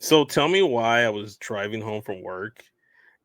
So tell me why I was driving home from work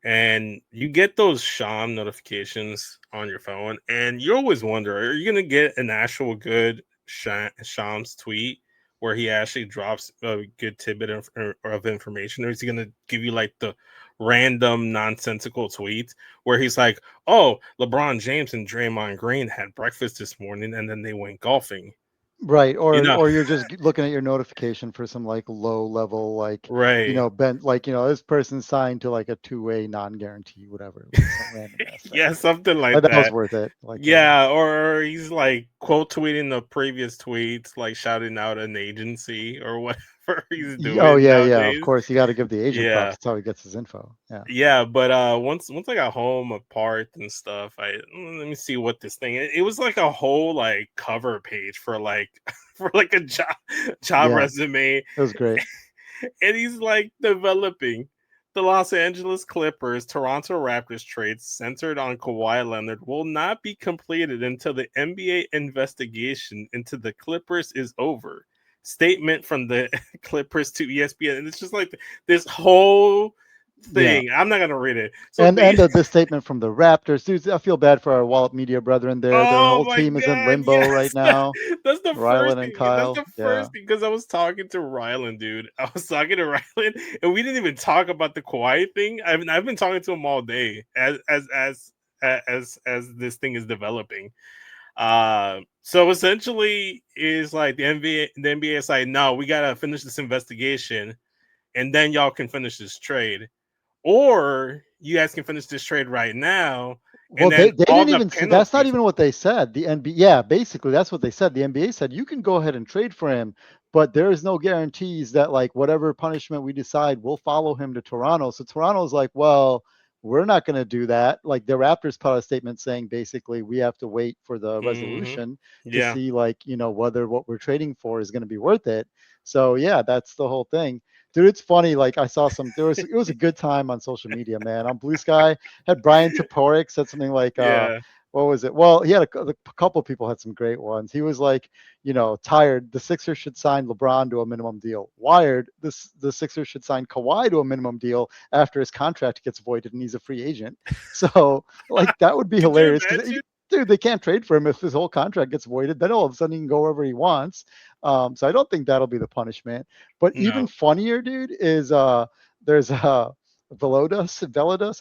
and you get those Sham notifications on your phone, and you always wonder, are you gonna get an actual good Sham's tweet where he actually drops a good tidbit of information, or is he gonna give you like the random nonsensical tweets where he's like, "Oh, LeBron James and Draymond Green had breakfast this morning, and then they went golfing." Right, You or know, or you're just looking at your notification for some like low level like right? this person signed to like a two-way non-guarantee whatever, like some random ass thing. Yeah, something Like like that was that. worth it. Like Yeah, or he's like quote tweeting the previous tweets, like shouting out an agency or whatever he's oh doing yeah, yeah, of nowadays. course you got to give the agent props. Yeah. That's how he gets his info. Yeah. Yeah, but once I got home apart and stuff, let me see what this thing it was like a whole like cover page for like for like a job Yeah, resume. it was great. And he's like developing the Los Angeles Clippers Toronto Raptors trade centered on Kawhi Leonard will not be completed until the NBA investigation into the Clippers is over. Statement from the Clippers to ESPN, and it's just like this whole Yeah. thing. I'm not gonna read it. So And this statement from the Raptors, dude. I feel bad for our Wallop Media brethren there. Their oh whole my team is in god, limbo right yes. now. That's the first Rylan and thing. That's Kyle. the Yeah. first thing because I was talking to Rylan, dude. I was talking to Rylan, and we didn't even talk about the Kawhi thing. I've been talking to him all day as this thing is developing. So essentially, is like the NBA is like, no, we gotta finish this investigation, and then y'all can finish this trade, or you guys can finish this trade right now, Well, and they, then they all didn't the even say that's not penalties. even what they said. The NBA, yeah, basically that's what they said. The NBA said you can go ahead and trade for him, but there is no guarantees that like whatever punishment we decide, we'll follow him to Toronto. So Toronto's like, well, we're not going to do that. Like the Raptors put out a statement saying basically we have to wait for the Hmm. resolution to Yeah. see like whether what we're trading for is going to be worth it. So yeah, that's the whole thing. Dude, it's funny. Like I saw some. It was a good time on social media, man. On Blue Sky, had Brian Toporek said something like, Yeah. what was it? Well, he had a couple of people had some great ones. He was like, tired. The Sixers should sign LeBron to a minimum deal. Wired, the Sixers should sign Kawhi to a minimum deal after his contract gets voided and he's a free agent. So, like, that would be Could you hilarious because, imagine? dude, they can't trade for him if his whole contract gets voided. Then all of a sudden he can go wherever he wants. So I don't think that'll be the punishment. But even No. funnier, dude, is there's Velodas.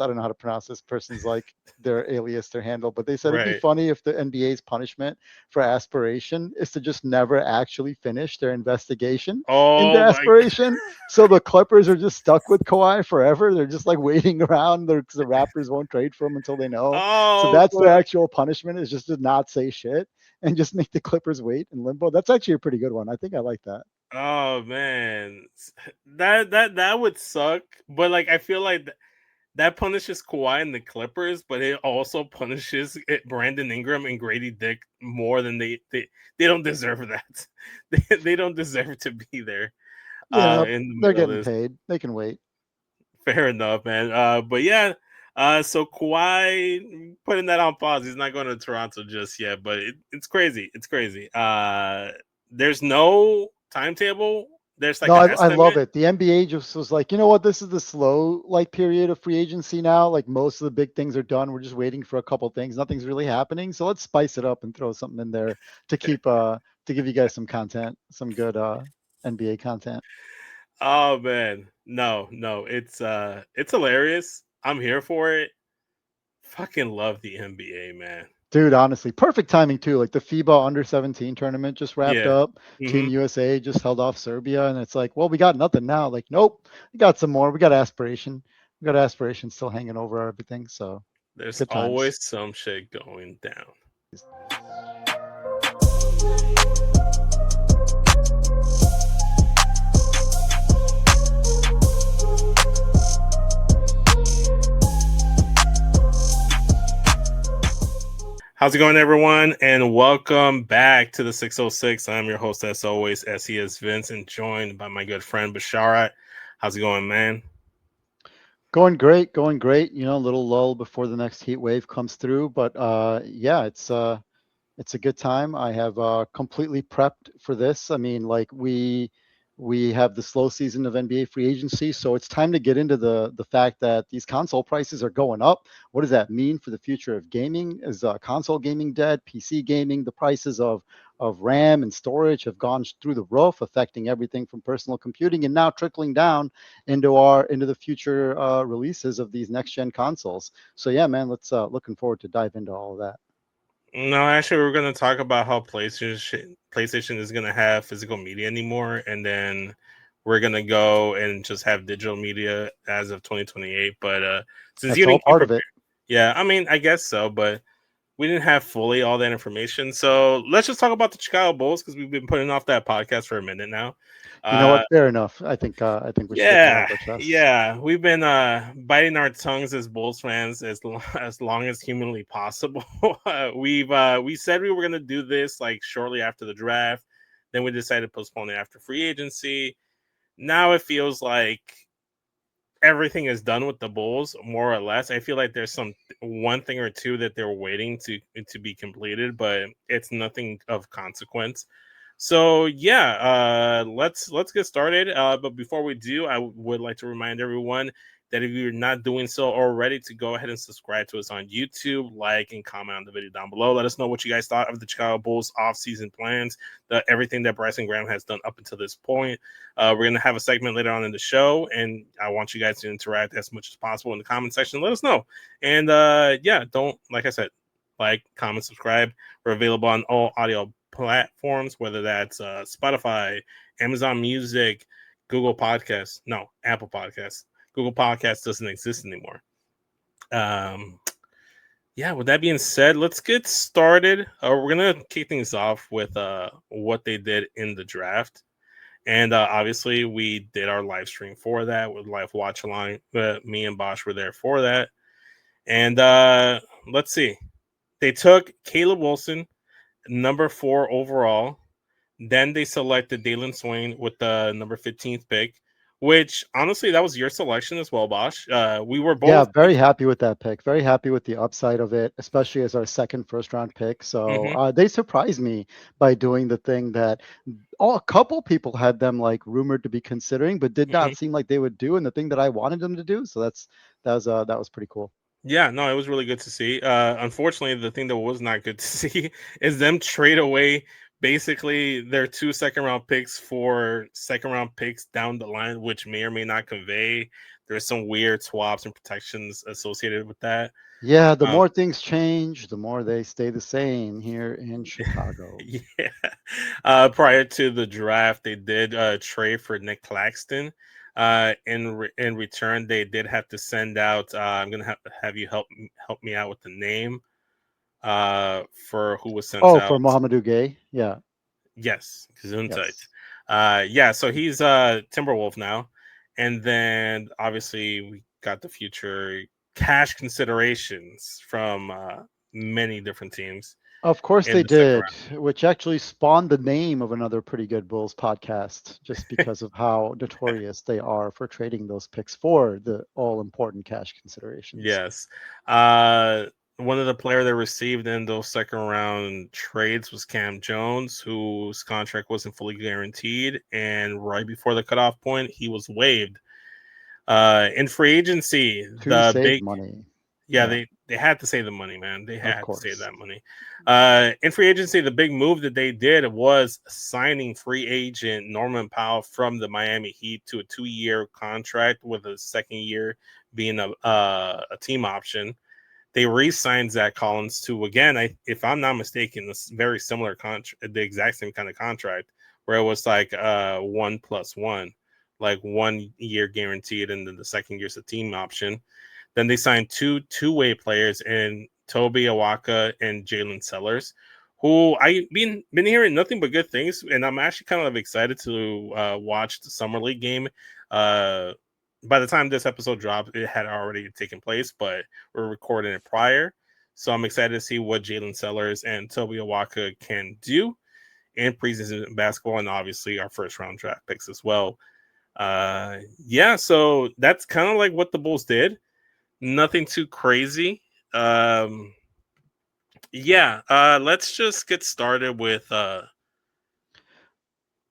I don't know how to pronounce this person's like their alias, their handle, but they said it'd be Right. funny if the NBA's punishment for aspiration is to just never actually finish their investigation into Oh my. aspiration. So the Clippers are just stuck with Kawhi forever. They're just like waiting around because the Raptors won't trade for him until they know. So Oh, that's their but actual punishment is just to not say shit and just make the Clippers wait in limbo. That's actually a pretty good one. I think I like that. oh man, that would suck. But like, I feel like that punishes Kawhi and the Clippers, but it also punishes Brandon Ingram and Grady Dick more than they don't deserve that. They don't deserve to be there. Yeah, In the they're middle of getting this. paid. They can wait. Fair enough, man. But yeah, so Kawhi putting that on pause. He's not going to Toronto just yet, but it's crazy. It's crazy. There's no timetable. There's like No, an I love estimate. it. The NBA just was like, you know what? This is the slow like period of free agency now. Like most of the big things are done. We're just waiting for a couple things. Nothing's really happening. So let's spice it up and throw something in there to keep to give you guys some content, some good NBA content. Oh man, no, it's hilarious. I'm here for it. Fucking love the NBA, man. Dude, honestly, perfect timing too. Like the FIBA under 17 tournament just wrapped Yeah. up. Team Hmm. USA just held off Serbia, and it's like, well, we got nothing now. Like, nope, we got some more. We got aspiration. We got aspiration still hanging over everything. So There's good times. always some shit going down. How's it going, everyone? And welcome back to the 606. I'm your host, as always, SESvince, and joined by my good friend Basharat. How's it going, man? Going great, going great. A little lull before the next heat wave comes through, but yeah, it's a good time. I have completely prepped for this. I mean, like We have the slow season of NBA free agency, so it's time to get into the fact that these console prices are going up. What does that mean for the future of gaming? Is console gaming dead? PC gaming, the prices of RAM and storage have gone through the roof, affecting everything from personal computing and now trickling down into the future releases of these next gen consoles. So yeah, man, let's looking forward to dive into all of that. No, actually, we're going to talk about how PlayStation is going to have physical media anymore, and then we're going to go and just have digital media as of 2028. But since That's you all didn't keep part of prepared, it. yeah, I mean, I guess so, but we didn't have fully all that information. So let's just talk about the Chicago Bulls because we've been putting off that podcast for a minute now. You know what? Uh, Fair enough. I think we should get that off yeah, our chests. yeah, we've been biting our tongues as Bulls fans as long as humanly possible. We said we were gonna do this like shortly after the draft, then we decided to postpone it after free agency. Now it feels like everything is done with the Bulls, more or less. I feel like there's some one thing or two that they're waiting to be completed, but it's nothing of consequence. So yeah, let's get started. But before we do, I would like to remind everyone that if you're not doing so already, to go ahead and subscribe to us on YouTube, like and comment on the video down below. Let us know what you guys thought of the Chicago Bulls off-season plans, everything that Bryson Graham has done up until this point. We're gonna have a segment later on in the show, and I want you guys to interact as much as possible in the comment section. Let us know, and yeah, don't like I said, like, comment, subscribe. We're available on all audio platforms, whether that's Spotify, Amazon Music, Google Podcasts. No, Apple Podcasts. Google Podcasts doesn't exist anymore. Um, yeah, with that being said, let's get started. We're gonna kick things off with what they did in the draft. And obviously, we did our live stream for that with live watch along. Me and Bosch were there for that. And let's see. They took Caleb Wilson, number 4 overall. Then they selected Dalen Swain with the number 15th pick, which honestly, that was your selection as well, Bosch. We were Yeah, both. very happy with that pick. Very happy with the upside of it, especially as our second first round pick. So Mhm, they surprised me by doing the thing that a couple people had them like rumored to be considering, but did mhm. not seem like they would do, and the thing that I wanted them to do. So that was pretty cool. Yeah, no, it was really good to see. Unfortunately, the thing that was not good to see is them trade away basically their 2 second round picks for second round picks down the line, which may or may not convey. There's some weird swaps and protections associated with that. Yeah, the Um, more things change, the more they stay the same here in Chicago. yeah. Prior to the draft, they did trade for Nick Claxton. In return, they did have to send out. I'm gonna have you help me out with the name for who was sent Oh, out. for Mohamedou Gay, yeah, Yes, Gesundheit. yes. Yeah, so he's Timberwolf now, and then obviously we got the future cash considerations from many different teams Of course in they the second did, which actually spawned the name of another pretty good Bulls podcast, just round. because of how notorious they are for trading those picks for the all important cash considerations. Yes. Uh, One of the player that received in those second round trades was Cam Jones, whose contract wasn't fully guaranteed, and right before the cutoff point, he was waived. In free agency, To the save big money. yeah, Yeah, they had to save the money, man. They of had to save course. that money. In free agency, the big move that they did was signing free agent Norman Powell from the Miami Heat to a 2-year contract with a second year being a team option. They re-signed Zach Collins to, again, if I'm not mistaken, this very similar contract, the exact same kind of contract, where it was like 1+1, like 1 year guaranteed, and then the second year's a team option. Then they signed two-way players in Toby Awaka and Jalen Sellers, who I been hearing nothing but good things, and I'm actually kind of excited to watch the summer league game. Uh, by the time this episode dropped, it had already taken place, but we're recording it prior, so I'm excited to see what Jalen Sellers and Toby Awaka can do in preseason basketball, and obviously our first round draft picks as well. Yeah, so that's kind of like what the Bulls did. Nothing too crazy. Um, yeah, let's just get started with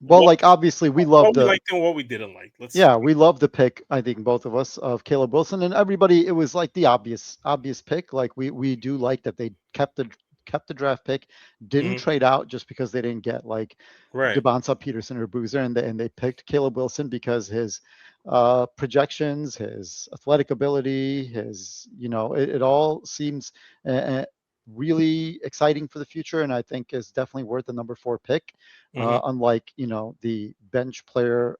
Well, what like obviously we love what we the liked and what we didn't like. Let's yeah, we love the pick, I think both of us, of Caleb Wilson, and everybody, it was like the obvious pick. Like we do like that they kept the draft pick, didn't Mhm. trade out just because they didn't get like Right. Devonta Peterson or Boozer, and they picked Caleb Wilson because his projections, his athletic ability, his it all seems uh, really exciting for the future, and I think is definitely worth the number 4 pick. Mhm. Unlike the bench player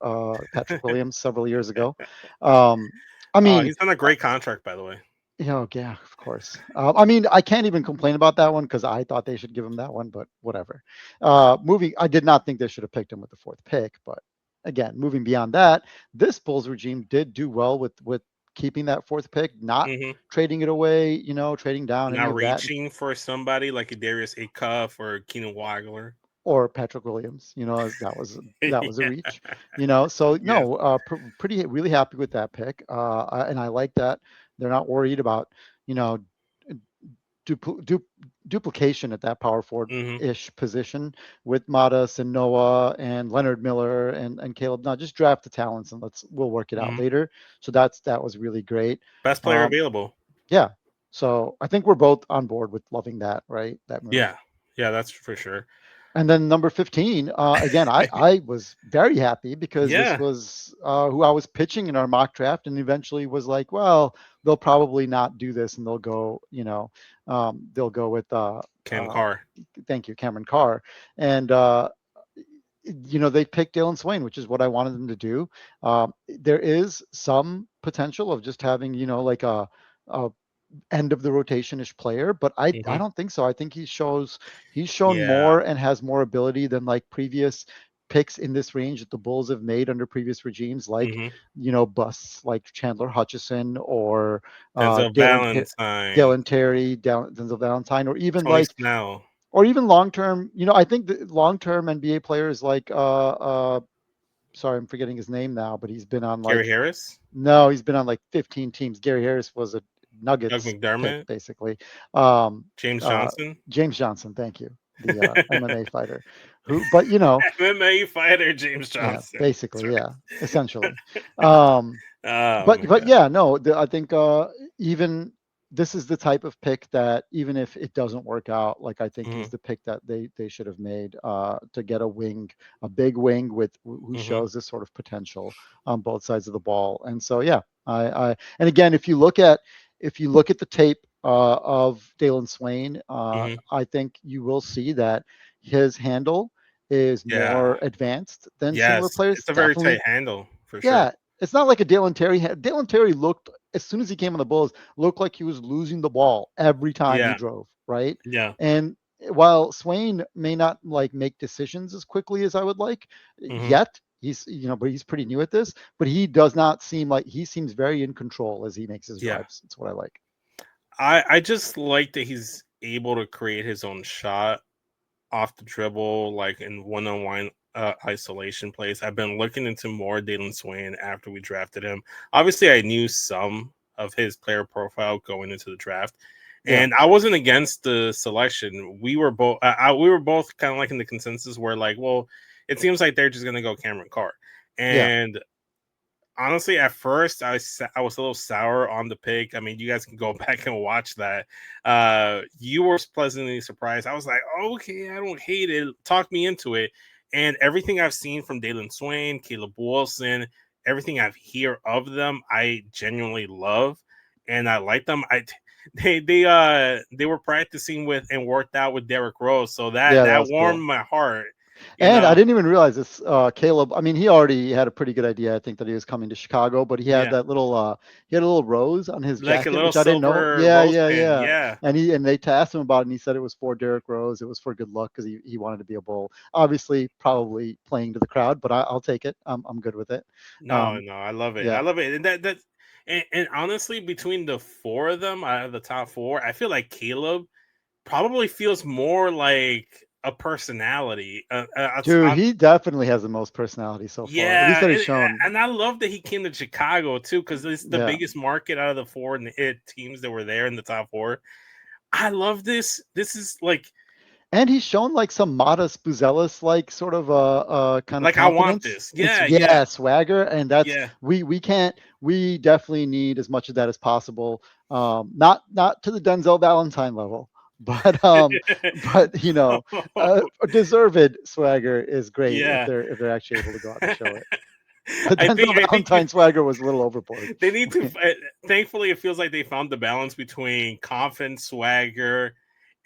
Patrick Williams several years ago. Um, I mean, He's on a great contract, by the way. yeah, of course. I mean, I can't even complain about that one because I thought they should give him that one, but whatever. I did not think they should have picked him with the 4th pick, but again, moving beyond that, this Bulls regime did do well with keeping that 4th pick, not Mhm. trading it away, trading down any Not of that, reaching for somebody like a Darius Acuff or Keenan Wagler. or Patrick Williams. That was a Yeah. reach. So Yes. no, pretty really happy with that pick, and I like that they're not worried about you know dupl- du- duplication at that power forward Mhm. ish position with Matas and Noah and Leonard Miller and Caleb. No, just draft the talents and we'll work it out Mhm. later. So that was really great. Best player Um, available. yeah. So I think we're both on board with loving that, right? That move. Yeah. Yeah, that's for sure. And then number 15, again, I was very happy because this Yeah. was who I was pitching in our mock draft, and eventually was like, well, they'll probably not do this, and they'll go with Cam uh, Carr. thank you, Cameron Carr, and they picked Dylan Swain, which is what I wanted them to do. There is some potential of just having, like a end of the rotation-ish player, but I Mhm. don't think so. I think he's shown Yeah. more and has more ability than like previous picks in this range that the Bulls have made under previous regimes, like Mhm. busts like Chandler Hutchison or Denzel Valentine, Dalen Terry, Denzel Valentine, or even Tony like Snell, long term. I think the long term NBA players like sorry, I'm forgetting his name now, but he's been on Gary like Harris, no, he's been on like 15 teams. Gary Harris was a Doug Nuggets pick, McDermott, basically. Um, James uh, Johnson. James Johnson, thank you, the MMA fighter, but MMA fighter James yeah, Johnson. That's basically, right. yeah, essentially. Um, Oh but my but god. yeah, no, I think even this is the type of pick that even if it doesn't work out, like I think he's Mhm. the pick that they should have made to get a big wing with who Mhm. shows this sort of potential on both sides of the ball. And so yeah, and again, if you look at the tape of Dalen Swain, Mhm. I think you will see that his handle is Yeah. more advanced than Yes. similar players. It's a very tight Definitely, handle for sure. yeah, it's not like a Dalen Terry. Dalen Terry looked, as soon as he came on the Bulls, looked like he was losing the ball every time he Yeah. drove, right? Yeah. And while Swain may not like make decisions as quickly as I would like Mhm. yet, but he's pretty new at this. But he does not seem like he seems very in control as he makes his Yeah. drives. That's what I like. I just like that he's able to create his own shot off the dribble, like in one-on-one isolation plays. I've been looking into more Dalen Swain after we drafted him. Obviously, I knew some of his player profile going into the draft, Yeah, and I wasn't against the selection. We were both kind of like in the consensus where like, well, it seems like they're just gonna go Cameron Carr, yeah, and honestly, at first, I was a little sour on the pick. I mean, you guys can go back and watch that. You were pleasantly surprised. I was like, okay, I don't hate it. Talk me into it. And everything I've seen from Dalen Swain, Caleb Wilson, everything I've hear of them, I genuinely love, and I like them. They were practicing with and worked out with Derrick Rose, so that yeah. That that was warmed cool. my heart. You And I know, didn't even realize this, Caleb. I mean, he already had a pretty good idea, I think, that he was coming to Chicago, but yeah, he had a little rose on his like a jacket, little which I didn't know. silver Yeah, rose yeah, pin. yeah. Yeah. And they asked him about it, and he said it was for Derrick Rose. It was for good luck because he wanted to be a Bull. Obviously, probably playing to the crowd, but I'll take it. I'm good with it. No, Um, no, I love it. I yeah, love it. And honestly, between the four of them out of the top four, I feel like Caleb probably feels more like a personality. dude, he definitely has the most personality so far. At least Yeah, that he's shown. and I love that he came to Chicago too, because it's the Yeah. biggest market out of the teams that were there in the top four. I love this. This is like And he's shown like some modest Buzelis like sort of kind of Like I want confidence. this. It's Yeah, yeah, swagger, and that's yeah. we can't we definitely need as much of that as possible. Not to the Denzel Valentine level, but you know, deserved swagger is great Yeah. if they're actually able to go out and show it. The I Denzel think Valentine swagger was a little overboard. they need to. Thankfully, it feels like they found the balance between confidence, swagger,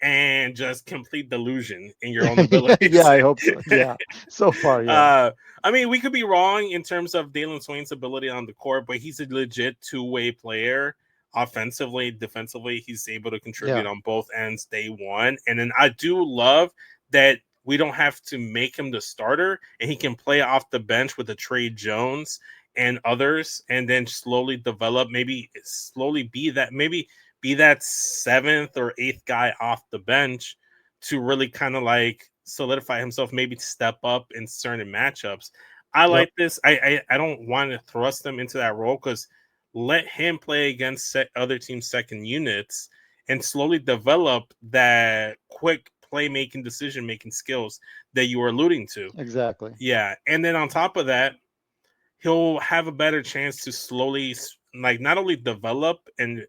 and just complete delusion in your own Yeah, yeah, abilities. I hope so. Yeah, so far, yeah, uh, I mean, we could be wrong in terms of Dalen Swain's ability on the court, but he's a legit two-way player. Offensively, defensively, he's able to contribute yeah, on both ends day one. And then I do love that we don't have to make him the starter, and he can play off the bench with a Trey Jones and others, and then slowly develop. Maybe slowly be that seventh or eighth guy off the bench to really kind of like solidify himself, maybe to step up in certain matchups. I yep, like this. I don't want to thrust him into that role because let him play against other teams' second units and slowly develop that quick playmaking, decision making skills that you were alluding to. exactly. Yeah, and then on top of that, he'll have a better chance to slowly like not only develop and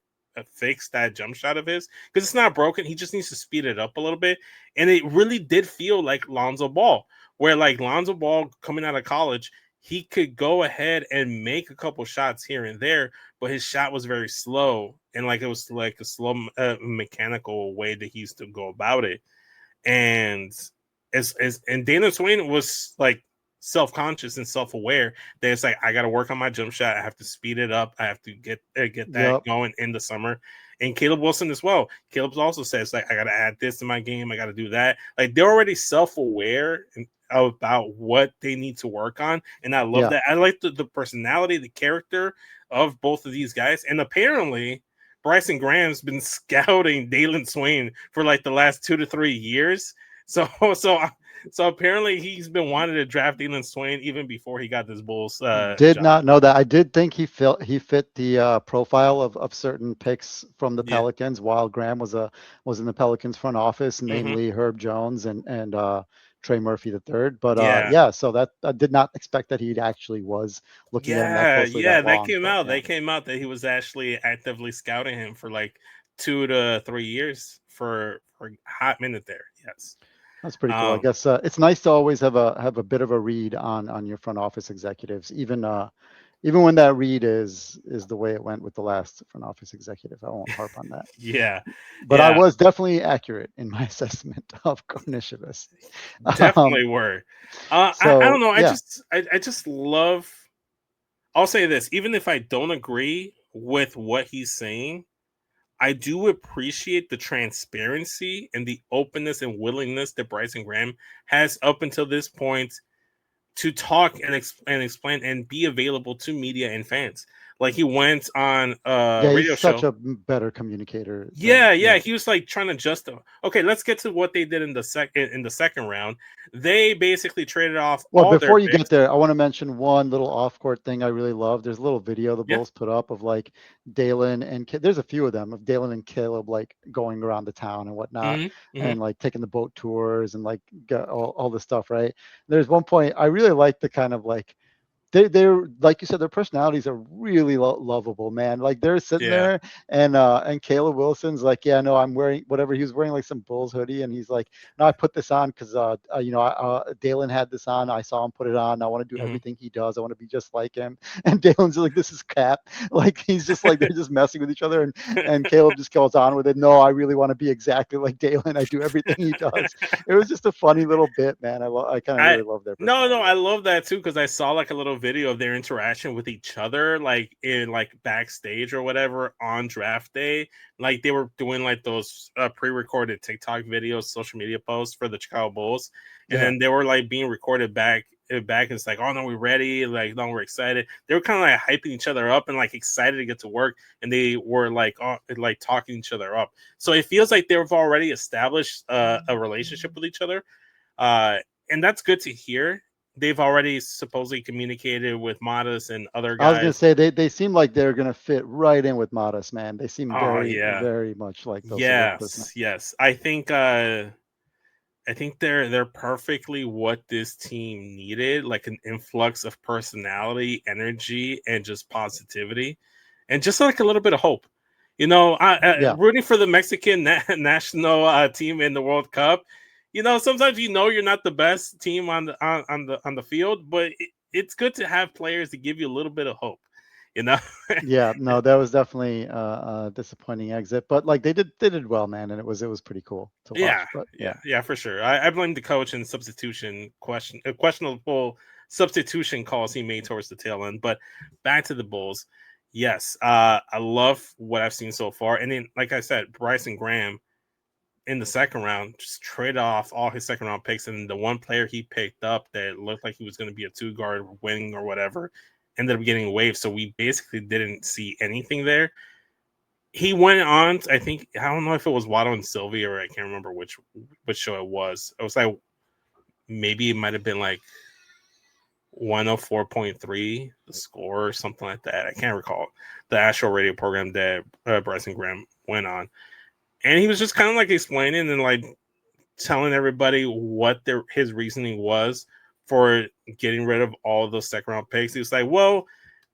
fix that jump shot of his because it's not broken. He just needs to speed it up a little bit, and it really did feel like Lonzo Ball, where like Lonzo Ball coming out of college, he could go ahead and make a couple shots here and there, but his shot was very slow and like it was like a slow mechanical way that he used to go about it. And and Dana Swain was like self-conscious and self-aware that it's like I got to work on my jump shot. I have to speed it up. I have to get that Yep. going in the summer. And Caleb Wilson as well. Caleb also says like I got to add this to my game. I got to do that. Like they're already self-aware about what they need to work on, and I love Yeah. that. I like the personality, the character of both of these guys, and apparently Bryson Graham's been scouting Dalen Swain for like the last 2 to 3 years. So so apparently he's been wanting to draft Dalen Swain even before he got this Bulls Did job. not know that. I did think he fit the profile of certain picks from the Yeah. Pelicans while Graham was in the Pelicans front office, Hmm. namely Herb Jones and Trey Murphy the third. But Yeah. yeah, so that I did not expect that he actually was looking at him that Yeah. closely Yeah. that That long. came But out. yeah, That came out that he was actually actively scouting him for like 2 to 3 years for a hot minute there. Yes. that's pretty cool. I Um, guess it's nice to always have a bit of a read on your front office executives, even when that read is the way it went with the last front office executive. I won't harp on that. yeah. But I Yeah. was definitely accurate in my assessment of Cornishibus. Um, Definitely were. I don't so know. yeah, I just love. I'll say this: even if I don't agree with what he's saying, I do appreciate the transparency and the openness and willingness that Bryson Graham has up until this point to talk and explain and be available to media and fans. Like he went on a yeah, he's radio such show. a better communicator than Yeah, yeah, yeah. he was like trying to justify. Okay, let's get to what they did in the second round. They basically traded off Well, all their before you get picks. there, I want to mention one little off-court thing I really love. There's a little video the Yeah. Bulls put up of like Dalen and there's a few of them of Dalen and Caleb like going around the town and whatnot, Hmm. Hmm. and like taking the boat tours and like all this stuff, right? There's one point I really like the kind of like they're like you said, their personalities are really lovable, man. Like they're sitting Yeah. there, and Caleb Wilson's like, yeah, no, I'm wearing whatever he was wearing, like some Bulls hoodie, and he's like, no, I put this on because Dalen had this on, I saw him put it on, I want to do Hmm. everything he does, I want to be just like him, and Dalen's like, this is cap, like he's just like they're just messing with each other, and Caleb just goes on with it. No, I really want to be exactly like Dalen. I do everything he does. It was just a funny little bit, man. I kind of I really love their no, I personalities. love that too because I saw like a little video of their interaction with each other, like in like backstage or whatever on draft day. Like they were doing like those pre-recorded TikTok videos, social media posts for the Chicago Bulls, and Yeah. then they were like being recorded back. And it's like, oh no, we're ready. Like, no, we're excited. They were kind of like hyping each other up and like excited to get to work, and they were like talking each other up. So it feels like they've already established a relationship with each other. Uh, and that's good to hear. They've already supposedly communicated with Modest and other I was gonna guys. say they seem like they're gonna fit right in with Modest, man. They seem Oh very yeah, very much like those sort of person. yes, yes. I think I think they're perfectly what this team needed, like an influx of personality, energy, and just positivity, and just like a little bit of hope. Rooting for the Mexican national team in the World Cup. Sometimes you're not the best team on the field, but it's good to have players to give you a little bit of hope. You know. Yeah, no, that was definitely a disappointing exit, but like they did well, man, and it was pretty cool to Yeah, watch. But yeah, yeah, yeah, for sure. I blame the coach and questionable substitution calls he made towards the tail end. But back to the Bulls. Yes, I love what I've seen so far. And then, like I said, Bryson Graham in the second round just traded off all his second round picks, and the one player he picked up that looked like he was going to be a 2 guard wing or whatever ended up getting waived. So we basically didn't see anything there. He went on. I think I don't know if it was Waddle and Sylvie or I can't remember which show it was. It was like maybe it might have been like 104.3 the score or something like that. I can't recall the actual radio program that Bryson Graham went on, and he was just kind of like explaining and like telling everybody what his reasoning was for getting rid of all of those second round picks. He was like, "Well,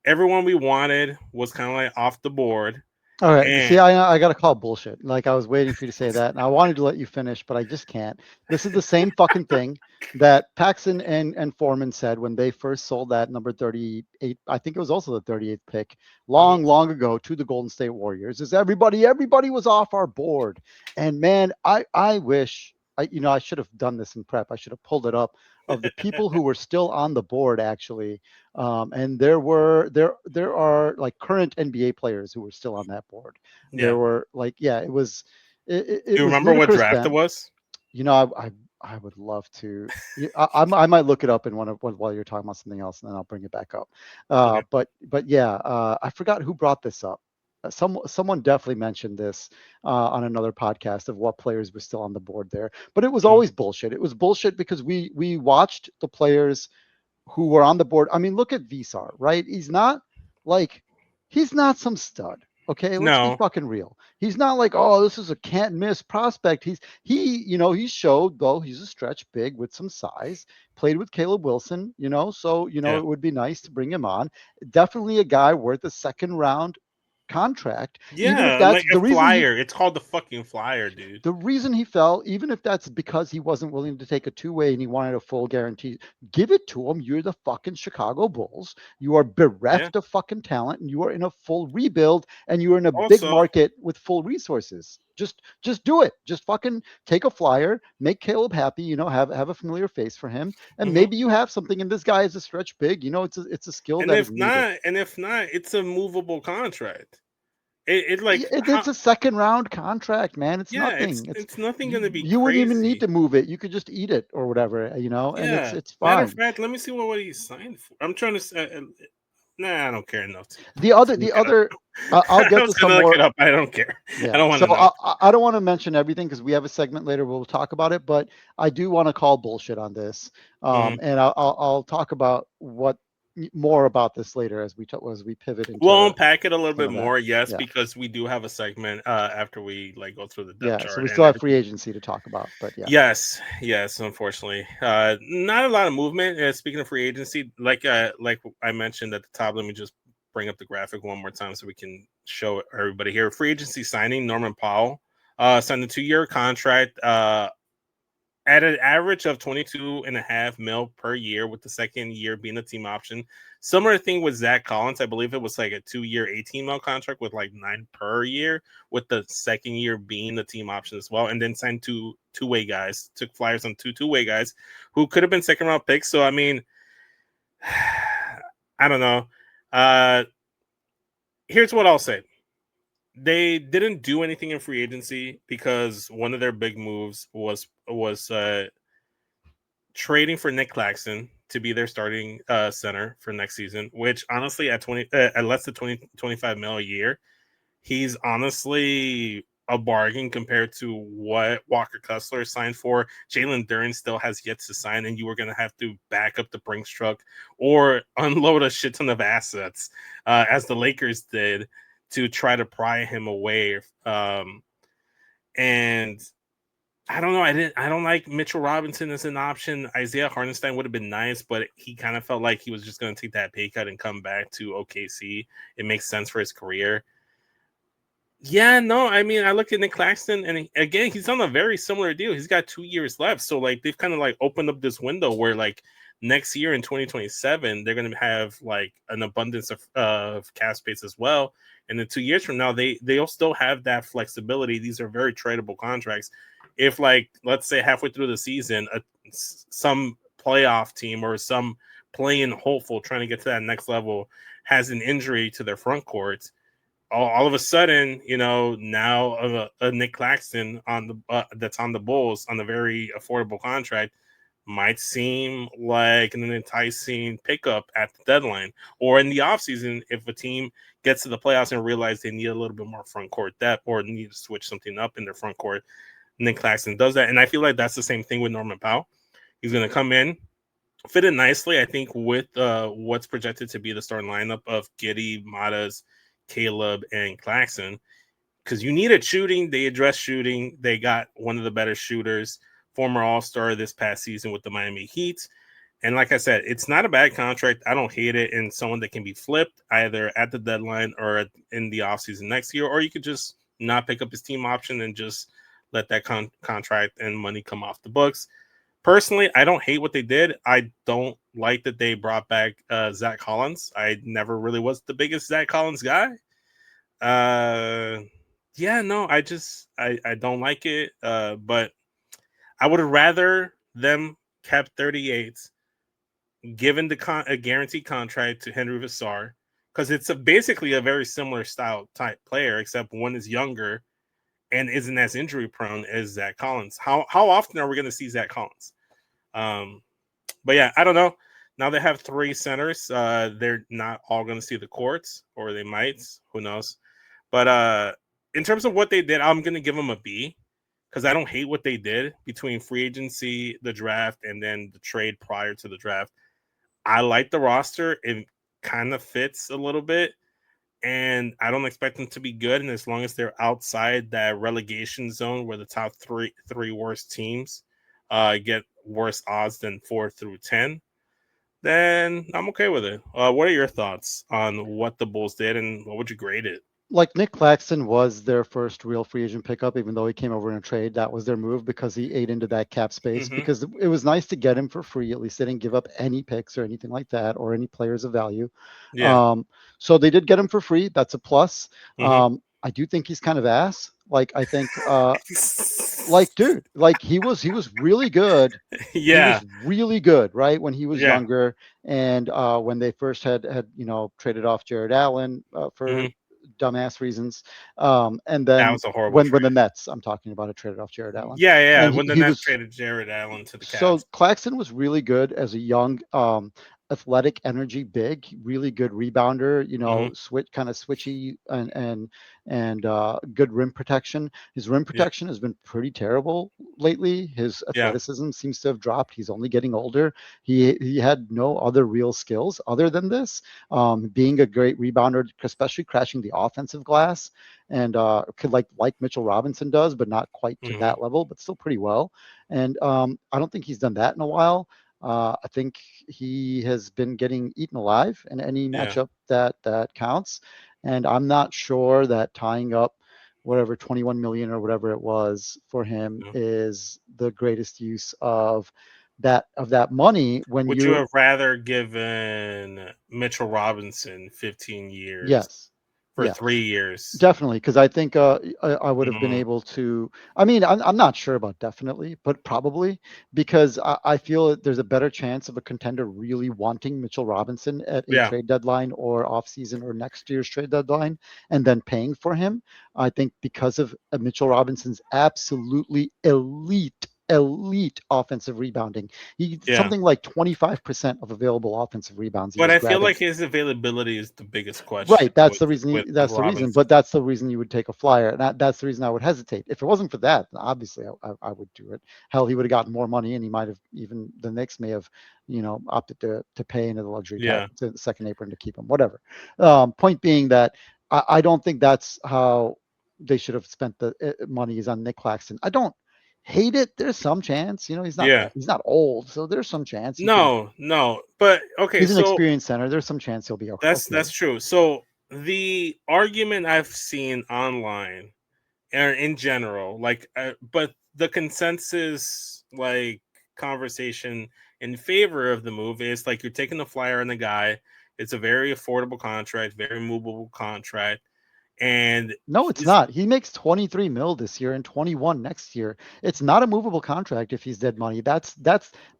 everyone we wanted was kind of like off the board." all right. And See, I got to call bullshit. Like I was waiting for you to say that, and I wanted to let you finish, but I just can't. This is the same fucking thing that Paxson and Foreman said when they first sold that number 38. I think it was also the 38th pick, long ago to the Golden State Warriors. Is everybody was off our board, and man, I wish I should have done this in prep. I should have pulled it up of the people who were still on the board actually. And there are like current NBA players who were still on that board. yeah, There were like, yeah, it do you was remember what ludicrous draft it then. was? I would love to. I might look it up in while you're talking about something else, and then I'll bring it back up. Okay. But yeah, I forgot who brought this up. Someone definitely mentioned this on another podcast of what players were still on the board there. But it was Mm. always bullshit. It was bullshit because we watched the players who were on the board. I mean, look at Visar, right? Like he's not some stud. Okay, let's be No. fucking real. He's not like, oh, this is a can't miss prospect. He showed though he's a stretch big with some size. Played with Caleb Wilson, so Yeah. it would be nice to bring him on. Definitely a guy worth a second round contract, even if Yeah, that's like a the reason flyer. It's called the fucking flyer, dude. he fell, even if that's because he wasn't willing to take a two-way and he wanted a full guarantee, give it to him. You're the fucking Chicago Bulls. You are Yeah. bereft of fucking talent and you are in a full rebuild and you're in a big Also, market with full resources. Just do it. Just fucking take a flyer, make Caleb happy, have a familiar face for him, and mhm. maybe you have something. And this guy is a stretch big. It's a skill and that is if needed. not, it's a movable contract. It like It's how? a second round contract, man. It's Yeah, nothing. it's nothing You, gonna be you wouldn't even need crazy. to move it. You could just eat it or whatever, and it's Yeah. it's Matter of fine. fact, let me see what he signed for. I'm trying to. Nah, I don't care enough The to other look the it up. other I'll I get was to some gonna look it more. up. I don't care. I Yeah. don't want So to know. I don't want to mention everything because we have a segment later where we'll talk about it, but I do want to call bullshit on this. Mhm. And I'll talk about what more about this later as we pivot We'll into unpack it a little some bit of that. more, yes, Yeah. because we do have a segment after we like go through the depth Yeah. So chart we and still have free everything. agency to talk about, but yeah. Yes, unfortunately, not a lot of movement. Speaking of free agency, like I mentioned at the top, let me just bring up the graphic one more time so we can show everybody here. Free agency signing: Norman Powell signed a 2-year contract. At an average of 22.5 mil per year, with the second year being a team option. Similar thing with Zach Collins. I believe it was like a 2-year, 18 mil contract with like 9 per year, with the second year being the team option as well. And then signed two-way guys, took flyers on two-way guys who could have been second round picks. So, I mean, I don't know. Uh, Here's what I'll say. They didn't do anything in free agency because one of their big moves was trading for Nick Claxton to be their starting center for next season, which honestly at less than 25 mil a year, he's honestly a bargain compared to what Walker Kessler signed for. Jalen Duren still has yet to sign, and you were going to have to back up the Brinks truck or unload a shit ton of assets, as the Lakers did, to try to pry him away. And I don't know. I don't like Mitchell Robinson as an option. Isaiah Hartenstein would have been nice, but he kind of felt like he was just going to take that pay cut and come back to OKC. It makes sense for his career. Yeah, no, I mean, I look at Nick Claxton, and again, he's on a very similar deal. He's got 2 years left, so like they've kind of like opened up this window where like next year in 2027 they're going to have like an abundance of cap space as well, and then 2 years from now they'll still have that flexibility. These are very tradable contracts. If like let's say halfway through the season, some playoff team or some playing hopeful trying to get to that next level has an injury to their front court, all of a sudden, now a Nick Claxton on the that's on the Bulls on a very affordable contract might seem like an enticing pickup at the deadline or in the offseason if a team gets to the playoffs and realize they need a little bit more front court depth or need to switch something up in their front court. Nick Claxton does that, and I feel like that's the same thing with Norman Powell. He's going to come in, fit in nicely, I think, with what's projected to be the starting lineup of Giddey, Matas, Caleb, and Claxton. Because you needed shooting. They addressed shooting. They got one of the better shooters, former All-Star this past season with the Miami Heat. And like I said, it's not a bad contract. I don't hate it. And someone that can be flipped either at the deadline or in the offseason next year. Or you could just not pick up his team option and just let that contract and money come off the books. Personally, I don't hate what they did. I don't like that they brought back Zach Collins. I never really was the biggest Zach Collins guy. Uh, yeah, no, I don't like it. But I would have rather them kept 38, given a guaranteed contract to Henry Vassar, because it's basically a very similar style type player, except one is younger and isn't as injury prone as Zach Collins. How often are we going to see Zach Collins? Um, but yeah, I don't know. Now they have three centers. They're not all going to see the courts, or they might. Who knows? But in terms of what they did, I'm going to give them a B because I don't hate what they did between free agency, the draft, and then the trade prior to the draft. I like the roster. It kind of fits a little bit, and I don't expect them to be good. And as long as they're outside that relegation zone where the top three worst teams get worse odds than 4 through 10, then I'm okay with it. What are your thoughts on what the Bulls did, and what would you grade it? Like Nick Claxton was their first real free agent pickup, even though he came over in a trade. That was their move because he ate into that cap space. Mm-hmm. Because it was nice to get him for free. At least they didn't give up any picks or anything like that, or any players of value. Yeah. So they did get him for free. That's a plus. Mm-hmm. I do think he's kind of ass. Like I think, like dude, like he was really good. He Yeah. was really good, right, when he was Yeah. younger, and when they first had traded off Jared Allen Mm-hmm. for dumbass reasons, and That then was a horrible when trade. the Nets, I'm talking about, it traded off Jared Allen, Yeah. and When the he Nets was traded Jared Allen to the so Cavs. Claxton was really good as a young, athletic energy big, really good rebounder, Mm-hmm. switch kind of switchy, and good rim protection. His rim Yeah. protection has been pretty terrible lately. His Yeah. athleticism seems to have dropped. He's only getting older. He had no other real skills other than this. Being a great rebounder, especially crashing the offensive glass, and could like Mitchell Robinson does, but not quite to Mm-hmm. that level, but still pretty well. And I don't think he's done that in a while. I think he has been getting eaten alive in any Yeah. matchup that counts. And I'm not sure that tying up whatever 21 million or whatever it was for him Yeah. is the greatest use of that money when Would you you have rather given Mitchell Robinson 15 years yes, for yes. 3 years? Definitely, because I think I would have been Mm, able to. I mean, I'm not sure about definitely, but probably, because I feel that there's a better chance of a contender really wanting Mitchell Robinson at a yeah. trade deadline or off season or next year's trade deadline, and then paying for him. I think because of Mitchell Robinson's absolutely elite offensive rebounding. He Yeah. something like 25% of available offensive rebounds he But was I feel grabbing. like his availability is the biggest question Right, that's with the reason. That's the reason. Robinson. But that's the reason you would take a flyer, and that's the reason I would hesitate. If it wasn't for that, obviously I would do it. Hell, he would have gotten more money, and he might have, even the Knicks may have, opted to pay into the luxury tax, Yeah. to the second apron, to keep him. Whatever. Point being that I don't think that's how they should have spent the money, is on Nick Claxton. I don't hate it. There's some chance. You know, he's Yeah. not old, so there's some chance he can. No. But okay, He's an so experienced center. There's some chance he'll be okay. that's true. So the argument I've seen online and in general, like, but the consensus, like, conversation in favor of the move is like you're taking the flyer on the guy. It's a very affordable contract, very movable contract, and No, it's he's not. He makes 23 mil this year and 21 next year. It's not a movable contract if he's dead money. That's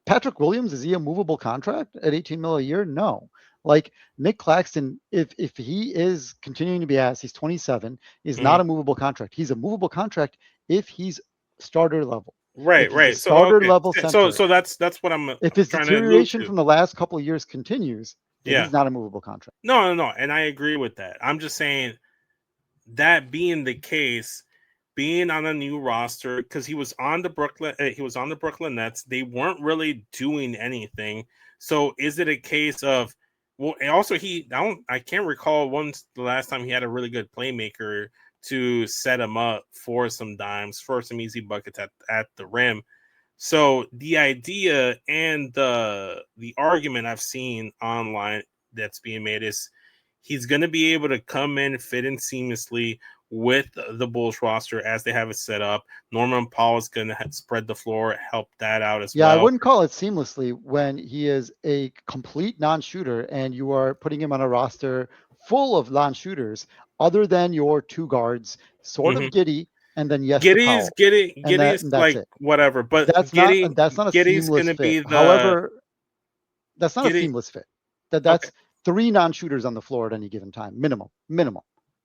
Patrick Williams. Is he a movable contract at 18 mil a year? No. Like Nick Claxton, if he is continuing to be asked, he's 27, is not mhm. a movable contract. He's a movable contract if he's starter level. If he's a Right. So starter okay, level center. so that's what I'm If his trying to allude deterioration to. from the last couple of years continues, then Yeah. he's not a movable contract. No, and I agree with that. I'm just saying that being the case, being on a new roster because he was on the Brooklyn Nets. They weren't really doing anything. So is it a case of, well? And also, I can't recall once the last time he had a really good playmaker to set him up for some dimes, for some easy buckets at the rim. So the idea and the argument I've seen online that's being made is he's going to be able to come in, fit in seamlessly with the Bulls roster as they have it set up. Norman Powell is going to spread the floor, help that out as Yeah, I well. wouldn't call it seamlessly when he is a complete non-shooter and you are putting him on a roster full of non-shooters, other than your two guards, sort Hmm. of Giddy, and then yes to Powell, Giddy's and that's like it. whatever, but That's not a Giddy's going seamless to fit. be the However, that's not a Giddy. seamless fit. Okay, That's three non-shooters on the floor at any given time, minimum.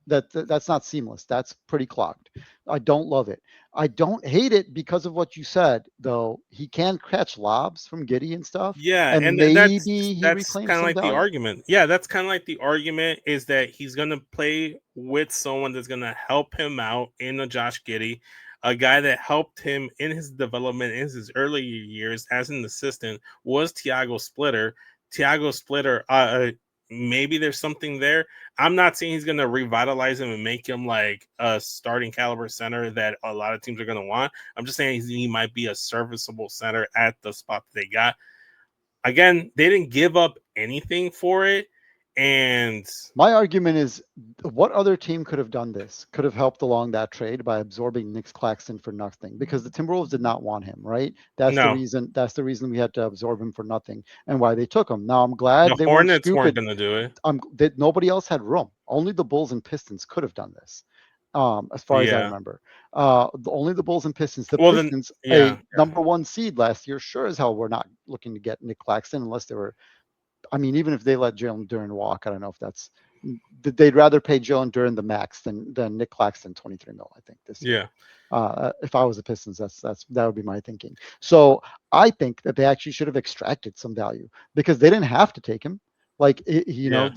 That's not seamless. That's pretty clogged. I don't love it. I don't hate it because of what you said, though. He can catch lobs from Giddy and stuff, yeah, and and maybe he that's reclaims kind of some like the value. argument. Yeah, that's kind of like the argument is that he's going to play with someone that's going to help him out in a Josh Giddey, a guy that helped him in his development in his early years as an assistant was Tiago Splitter. Tiago Splitter, maybe there's something there. I'm not saying he's going to revitalize him and make him like a starting caliber center that a lot of teams are going to want. I'm just saying he might be a serviceable center at the spot that they got. Again, they didn't give up anything for it. And My argument is, what other team could have done this? Could have helped along that trade by absorbing Nick Claxton for nothing, because the Timberwolves did not want him, right? That's the no, reason. That's the reason we had to absorb him for nothing, and why they took him. Now I'm the glad they weren't Hornets weren't stupid. going to do it. That nobody else had room. Only the Bulls and Pistons could have done this, as far as I Yeah. remember. Only the Bulls and Pistons. The Well, then, Pistons, yeah. a number one seed last year, sure as hell were not looking to get Nick Claxton unless they were. I mean, even if they let Jalen Duren walk, I don't know if that's. They'd rather pay Jalen Duren the max than Nick Claxton 23 mil. I think this year. Yeah. If I was the Pistons, that would be my thinking. So I think that they actually should have extracted some value because they didn't have to take him. Like Yeah.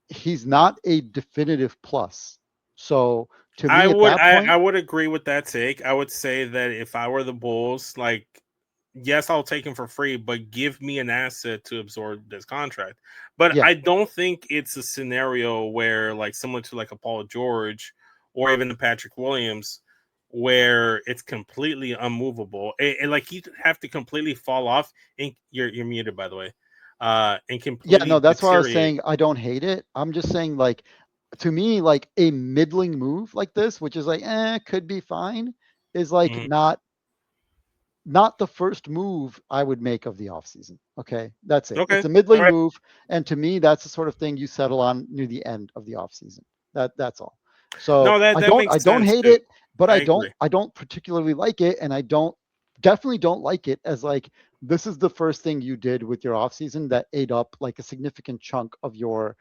he's not a definitive plus. So to I me, at would that I, I point, would agree with that take. I would say that if I were the Bulls, like, yes, I'll take him for free, but give me an asset to absorb this contract. But yeah, I don't think it's a scenario where, like, similar to like a Paul George or even a Patrick Williams, where it's completely unmovable. And like you have to completely fall off. And you're muted, by the way. And yeah, no, completely that's why I was deteriorate. saying I don't hate it. I'm just saying, like, to me, like a middling move like this, which is like, could be fine, is like Mhm. not the first move I would make of the offseason. Okay, that's it. Okay. It's a All middling right. move, and to me, that's the sort of thing you settle on near the end of the offseason. That's all. So No, that I makes don't sense hate too. it, but I agree. I don't particularly like it, and I don't definitely don't like it as like this is the first thing you did with your offseason that ate up like a significant chunk of your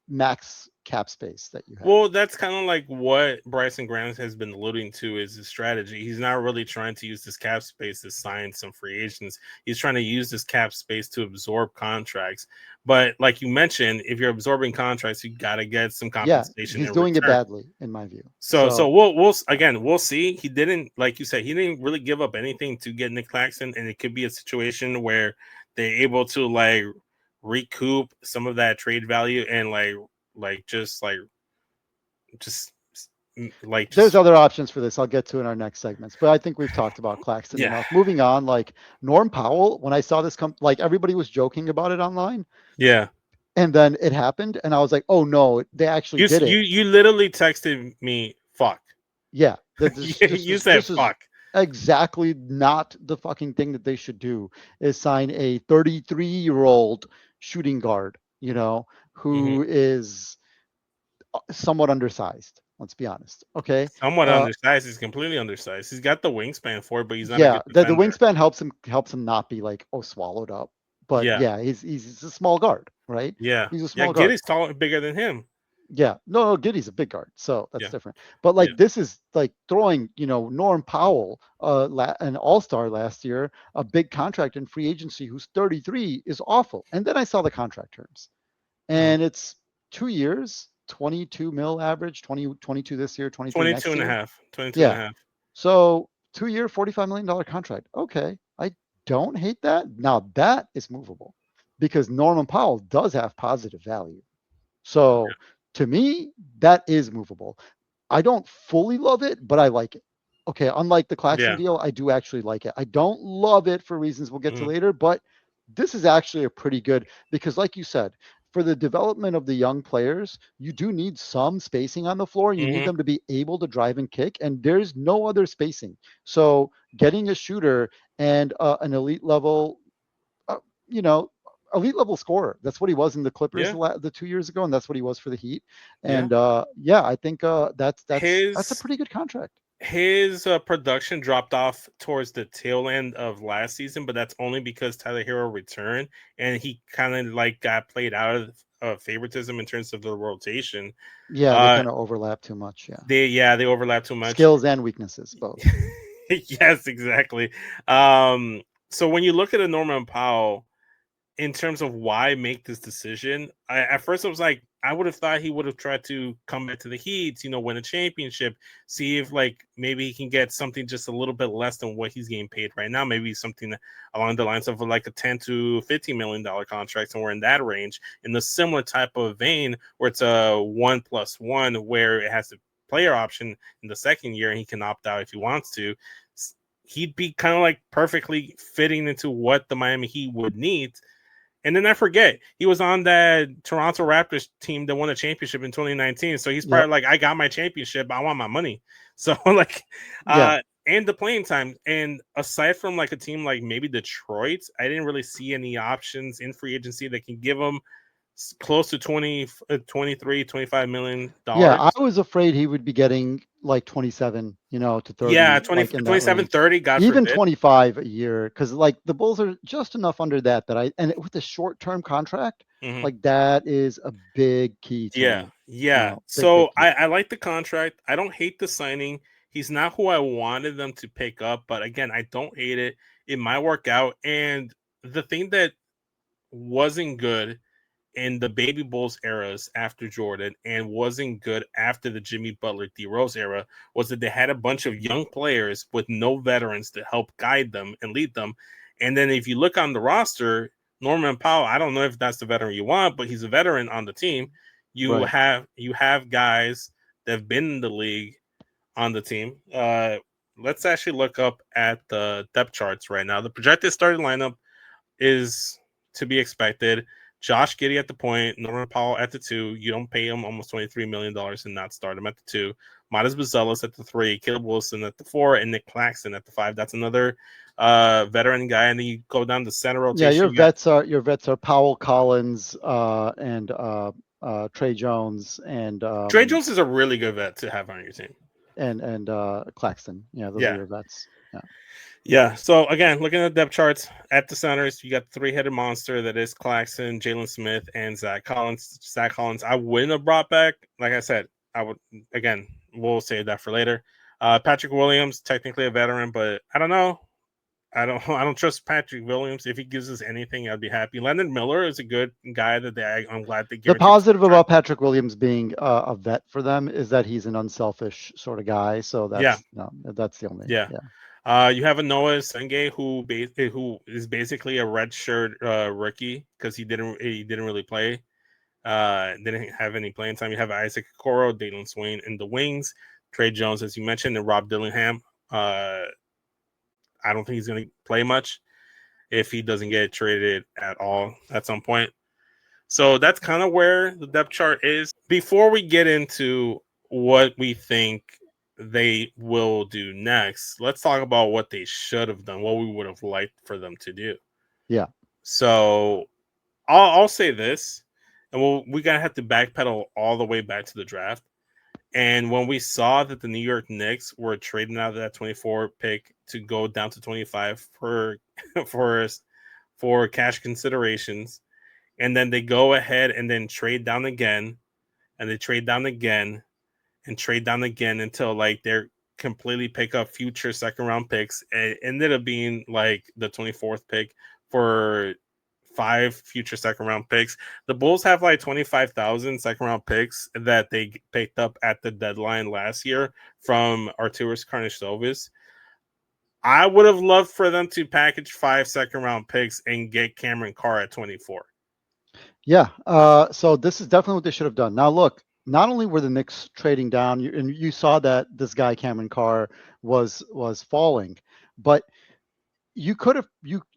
max cap space that you had. Well, that's kind of like what Bryson Graham has been alluding to is his strategy. He's not really trying to use this cap space to sign some free agents. He's trying to use this cap space to absorb contracts. But like you mentioned, if you're absorbing contracts, you got to get some Yeah, compensation he's in doing it return. badly in my view. So So we'll again we'll see. He didn't, like you said, he didn't really give up anything to get Nick Claxton, and it could be a situation where they're able to like recoup some of that trade value and like just like There's just other options for this. I'll get to in our next segments, but I think we've talked about Claxton yeah, enough. Moving on, like Norm Powell, when I saw this come, like everybody was joking about it online, yeah. and then it happened, and I was like, oh no, they actually did it. You literally texted me fuck. Yeah, You said this is fuck. exactly not the fucking thing that they should do. Is sign a 33-year-old shooting guard, Hmm. who is somewhat undersized. Let's be honest. Okay. Somewhat Uh, undersized. He's completely undersized. He's got the wingspan for it, but he's not a yeah, good the defender. wingspan helps him not be like swallowed up. But Yeah, yeah, he's a small guard, right? yeah, He's a yeah. small guard. Giddy's taller, bigger than him. Yeah, no, Giddy's a big guard, so that's Yeah, different. But yeah. like this is like throwing, Norm Powell, an All-Star last year, a big contract in free agency, who's 33, is awful. And then I saw the contract terms, Mhm. and it's 2 years, 22 mil average, 22 this year, 23 22 next and a year. half. 22 and a Yeah, half. so 2 year, $45 million contract. Okay, I don't hate that. Now that is movable because Norman Powell does have positive value. So to me, that is movable. I don't fully love it, but I like it. Okay, unlike the Claxton Yeah. deal, I do actually like it. I don't love it for reasons we'll get to Mm-hmm. later, but this is actually a pretty good because, like you said, for the development of the young players, you do need some spacing on the floor. You need Mm-hmm. them to be able to drive and kick, and there's no other spacing. So getting a shooter and an elite level uh, you know, elite level scorer. That's what he was in the Clippers Yeah. the 2 years ago, and that's what he was for the Heat. Yeah. And yeah, I think that's a His pretty good contract. his production dropped off towards the tail end of last season, but that's only because Tyler Hero returned and he kind of like got played out of favoritism in terms of the rotation. Yeah, they Uh, kind of overlap too much. Yeah, they overlap too much. skills and weaknesses both. Yes, exactly. Um, so when you look at a Norman Powell, in terms of why make this decision, at first I was like, I would have thought he would have tried to come back to the Heat, win a championship, see if like maybe he can get something just a little bit less than what he's getting paid right now, maybe something along the lines of like a 10 to $15 million contract, somewhere in that range, in the similar type of vein where it's a 1+1, where it has a player option in the second year and he can opt out if he wants to. He'd be kind of like perfectly fitting into what the Miami Heat would need. And then I forget, he was on that Toronto Raptors team that won the championship in 2019. So he's Yep. probably like, I got my championship. I want my money. So like, Yeah. and the playing time. And aside from like a team like maybe Detroit, I didn't really see any options in free agency that can give him close to 20, 23, Yeah, $25 million. I was afraid he would be getting like 27, to Yeah, 30, 20, like in that 27, range. 30, God Even forbid. 25 a year, because like the Bulls are just enough under that with a short-term contract, Mhm. like that is a big key to Yeah, me. yeah. Big, So big key. I like the contract. I don't hate the signing. He's not who I wanted them to pick up, but again, I don't hate it. It might work out. And the thing that wasn't good in the Baby Bulls eras after Jordan and wasn't good after the Jimmy Butler D Rose era was that they had a bunch of young players with no veterans to help guide them and lead them. And then if you look on the roster, Norman Powell, I don't know if that's the veteran you want, but he's a veteran on the team. Right. You have guys that have been in the league on the team. Let's actually look up at the depth charts right now. The projected starting lineup is to be expected. Josh Giddey at the point, Norman Powell at the two. You don't pay him almost $23 million and not start him at the two. Midas Bazelis at the three, Caleb Wilson at the four, and Nick Claxton at the five. That's another veteran guy. And then you go down the center Yeah, rotation. You got your vets are Powell Collins and Trey Jones and Trey Jones is a really good vet to have on your team. Claxton. Yeah, those are Yeah. your vets. Yeah. Yeah. So again, looking at the depth charts at the centers, you got the three-headed monster that is Claxton, Jalen Smith, and Zach Collins. Zach Collins, I wouldn't have brought back. Like I said, I would again. We'll save that for later. Patrick Williams, technically a veteran, but I don't know. I don't. I don't trust Patrick Williams. If he gives us anything, I'd be happy. Leonard Miller is a good guy I'm glad they The guaranteed. positive about Patrick Williams being a vet for them is that he's an unselfish sort of guy. So Yeah, that's the only, yeah. yeah. You have a Noah Senge who is basically a redshirt rookie because he didn't really play, didn't have any playing time. You have Isaac Okoro, Dalen Swain in the wings. Trey Jones, as you mentioned, and Rob Dillingham. I don't think he's going to play much if he doesn't get traded at all at some point. So that's kind of where the depth chart is. Before we get into what we think they will do next, let's talk about what they should have done, what we would have liked for them to do. Yeah. So I'll say this, and we're going to have to backpedal all the way back to the draft. And when we saw that the New York Knicks were trading out of that 24 pick to go down to 25 for for cash considerations, and then they go ahead and then trade down again, and they trade down again, and trade down again until like they're completely pick up future second round picks. It ended up being like the 24th pick for 5 future second round picks. The Bulls have like 25,000 second round picks that they picked up at the deadline last year from Arturas Karnisovas. I would have loved for them to package 5 second round picks and get Cameron Carr at 24. Yeah. So this is definitely what they should have done. Now, look, not only were the Knicks trading down, and you saw that this guy Cameron Carr was falling, but you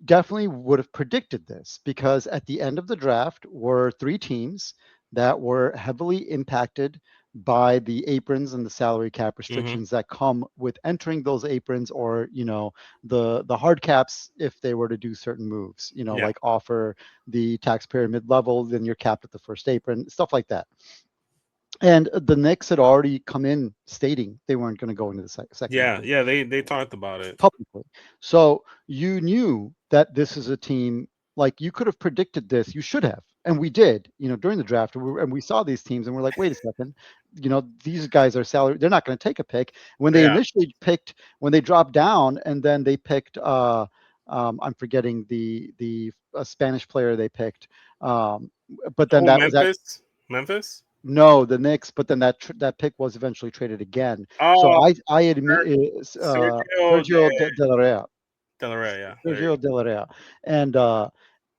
definitely would have predicted this, because at the end of the draft were 3 teams that were heavily impacted by the aprons and the salary cap restrictions that come with entering those aprons, or the hard caps if they were to do certain moves, like offer the taxpayer mid-level, then you're capped at the first apron, stuff like that. And the Knicks had already come in stating they weren't going to go into the second apron. Yeah, they talked about it Publicly. So you knew that this is a team, like, you could have predicted this. You should have. And we did, during the draft. And we saw these teams and we're like, wait a second, these guys are salary. They're not going to take a pick. When they initially picked, when they dropped down and then they picked, I'm forgetting the Spanish player they picked. But then that Memphis? was no, the Knicks, but then that pick was eventually traded again. So Oh, I admit Sergio De La Rea. Delaware, yeah. Sergio De La Rea. And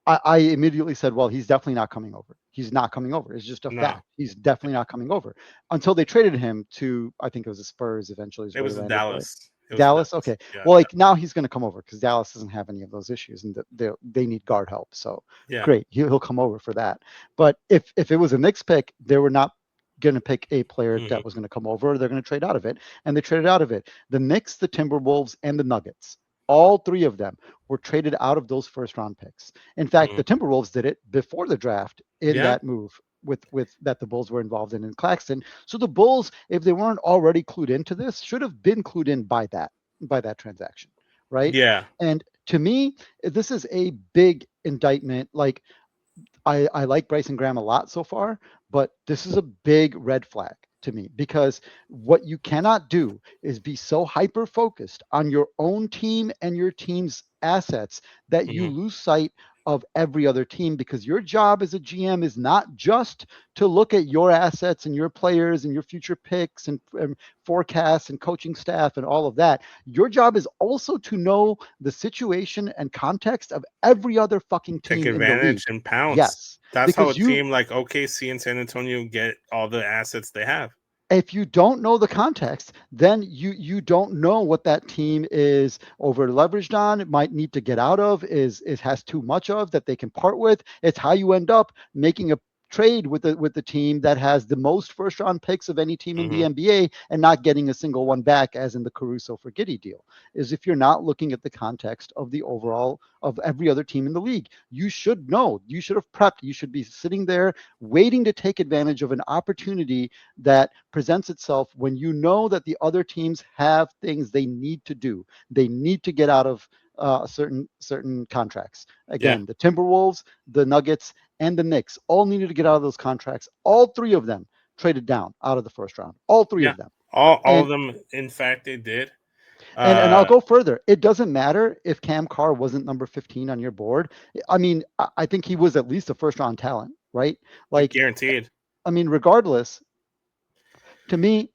I immediately said, well, he's definitely not coming over. He's not coming over. It's just a fact. He's definitely not coming over, until they traded him to, I think it was the Spurs eventually. It was Dallas. Dallas. Okay. Yeah. Well, like, now he's going to come over because Dallas doesn't have any of those issues, and they need guard help. So great, he'll come over for that. But if it was a Knicks pick, they were not going to pick a player that was going to come over. They're going to trade out of it, and they traded out of it. The Knicks, the Timberwolves, and the Nuggets, all 3 of them were traded out of those first round picks. In fact, the Timberwolves did it before the draft in that move with that the Bulls were involved in Claxton. So the Bulls, if they weren't already clued into this, should have been clued in by that transaction, right? Yeah. And to me, this is a big indictment. Like, I like Bryson Graham a lot so far, but this is a big red flag to me, because what you cannot do is be so hyper focused on your own team and your team's assets that you lose sight of every other team, because your job as a GM is not just to look at your assets and your players and your future picks and forecasts and coaching staff and all of that. Your job is also to know the situation and context of every other fucking team Take in the league. advantage and pounce. Yes. That's how a team like OKC and San Antonio get all the assets they have. If you don't know the context, then you don't know what that team is over leveraged on. It might need to get out of, is has too much of that they can part with. It's how you end up making a trade with the team that has the most first round picks of any team in the NBA and not getting a single one back, as in the Caruso for Giddey deal, is if you're not looking at the context of the overall of every other team in the league. You should know, you should have prepped, you should be sitting there waiting to take advantage of an opportunity that presents itself when you know that the other teams have things they need to do. They need to get out of certain contracts. Again, the Timberwolves, the Nuggets, and the Knicks all needed to get out of those contracts. All 3 of them traded down out of the first round. All 3 of them. All of them, in fact, they did. And I'll go further. It doesn't matter if Cam Carr wasn't number 15 on your board. I mean, I think he was at least a first round talent, right? Like, guaranteed. I mean, regardless, to me,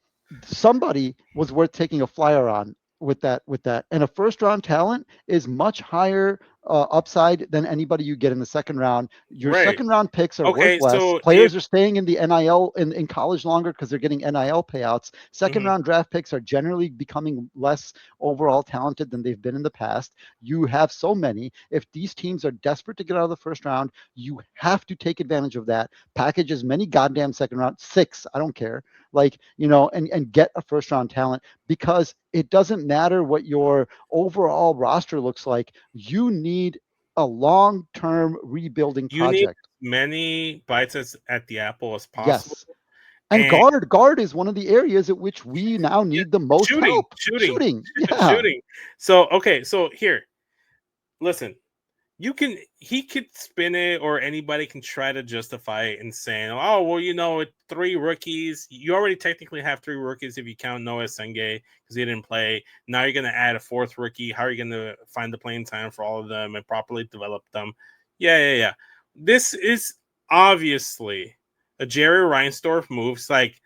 somebody was worth taking a flyer on with that. And a first round talent is much higher upside than anybody you get in the second round. Your Right. second round picks are worth Okay. less. So if Players are staying in the NIL in college longer because they're getting NIL payouts. Second mhm. round draft picks are generally becoming less overall talented than they've been in the past. You have so many. If these teams are desperate to get out of the first round, you have to take advantage of that. Package as many goddamn second round, six, I don't care. Like, and get a first round talent, because it doesn't matter what your overall roster looks like. You need a long term rebuilding You need project. as many bites at the apple as possible, Yes. And and guard is one of the areas at which we now yeah, need the most shooting, help. shooting, Shooting. Yeah. shooting. So okay, so here, listen. He could spin it, or anybody can try to justify it and saying, oh well, three rookies, you already technically have three rookies if you count Noah Senge because he didn't play. Now you're going to add a fourth rookie. How are you going to find the playing time for all of them and properly develop them? Yeah. This is obviously a Jerry Reinsdorf move. It's like,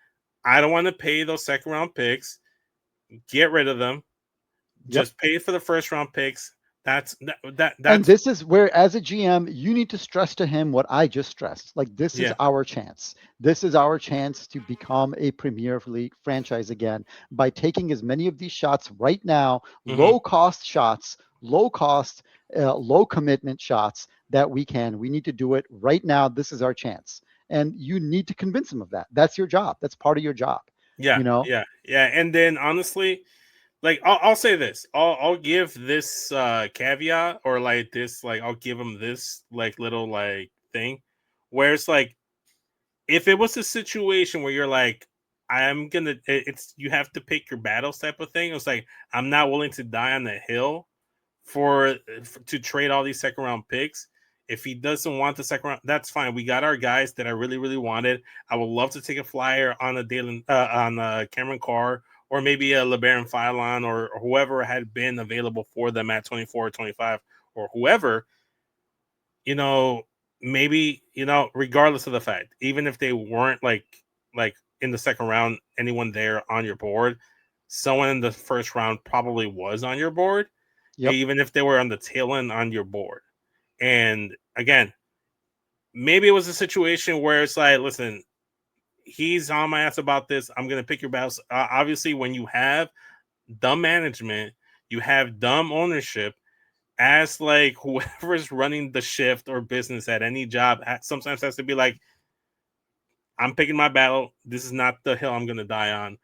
I don't want to pay those second round picks, get rid of them, Yep. just pay for the first round picks. And That's this is where, as a GM, you need to stress to him what I just stressed. Like, this is yeah. our chance. This is our chance to become a Premier League franchise again by taking as many of these shots right now, Mhm. low cost shots, low cost, low commitment shots that we can. We need to do it right now. This is our chance. And you need to convince him of that. That's your job. That's part of your job, Yeah, you know? yeah. And then honestly, like I'll say this, I'll give this caveat, or like this, like I'll give him this like little like thing, where it's like, if it was a situation where you're like, it's you have to pick your battles type of thing. It's like, I'm not willing to die on the hill to trade all these second round picks. If he doesn't want the second round, that's fine. We got our guys that I really, really wanted. I would love to take a flyer on a Dalen, on a Cameron Carr, or maybe a LeBaron Philon, or whoever had been available for them at 24 or 25, or whoever, you know, maybe, regardless of the fact, even if they weren't like in the second round, anyone there on your board, someone in the first round probably was on your board, Yep. even if they were on the tail end on your board. And again, maybe it was a situation where it's like, listen, he's on my ass about this. I'm gonna pick your battles. Obviously, when you have dumb management, you have dumb ownership, as like whoever's running the shift or business at any job sometimes has to be like, I'm picking my battle. This is not the hill I'm gonna die on.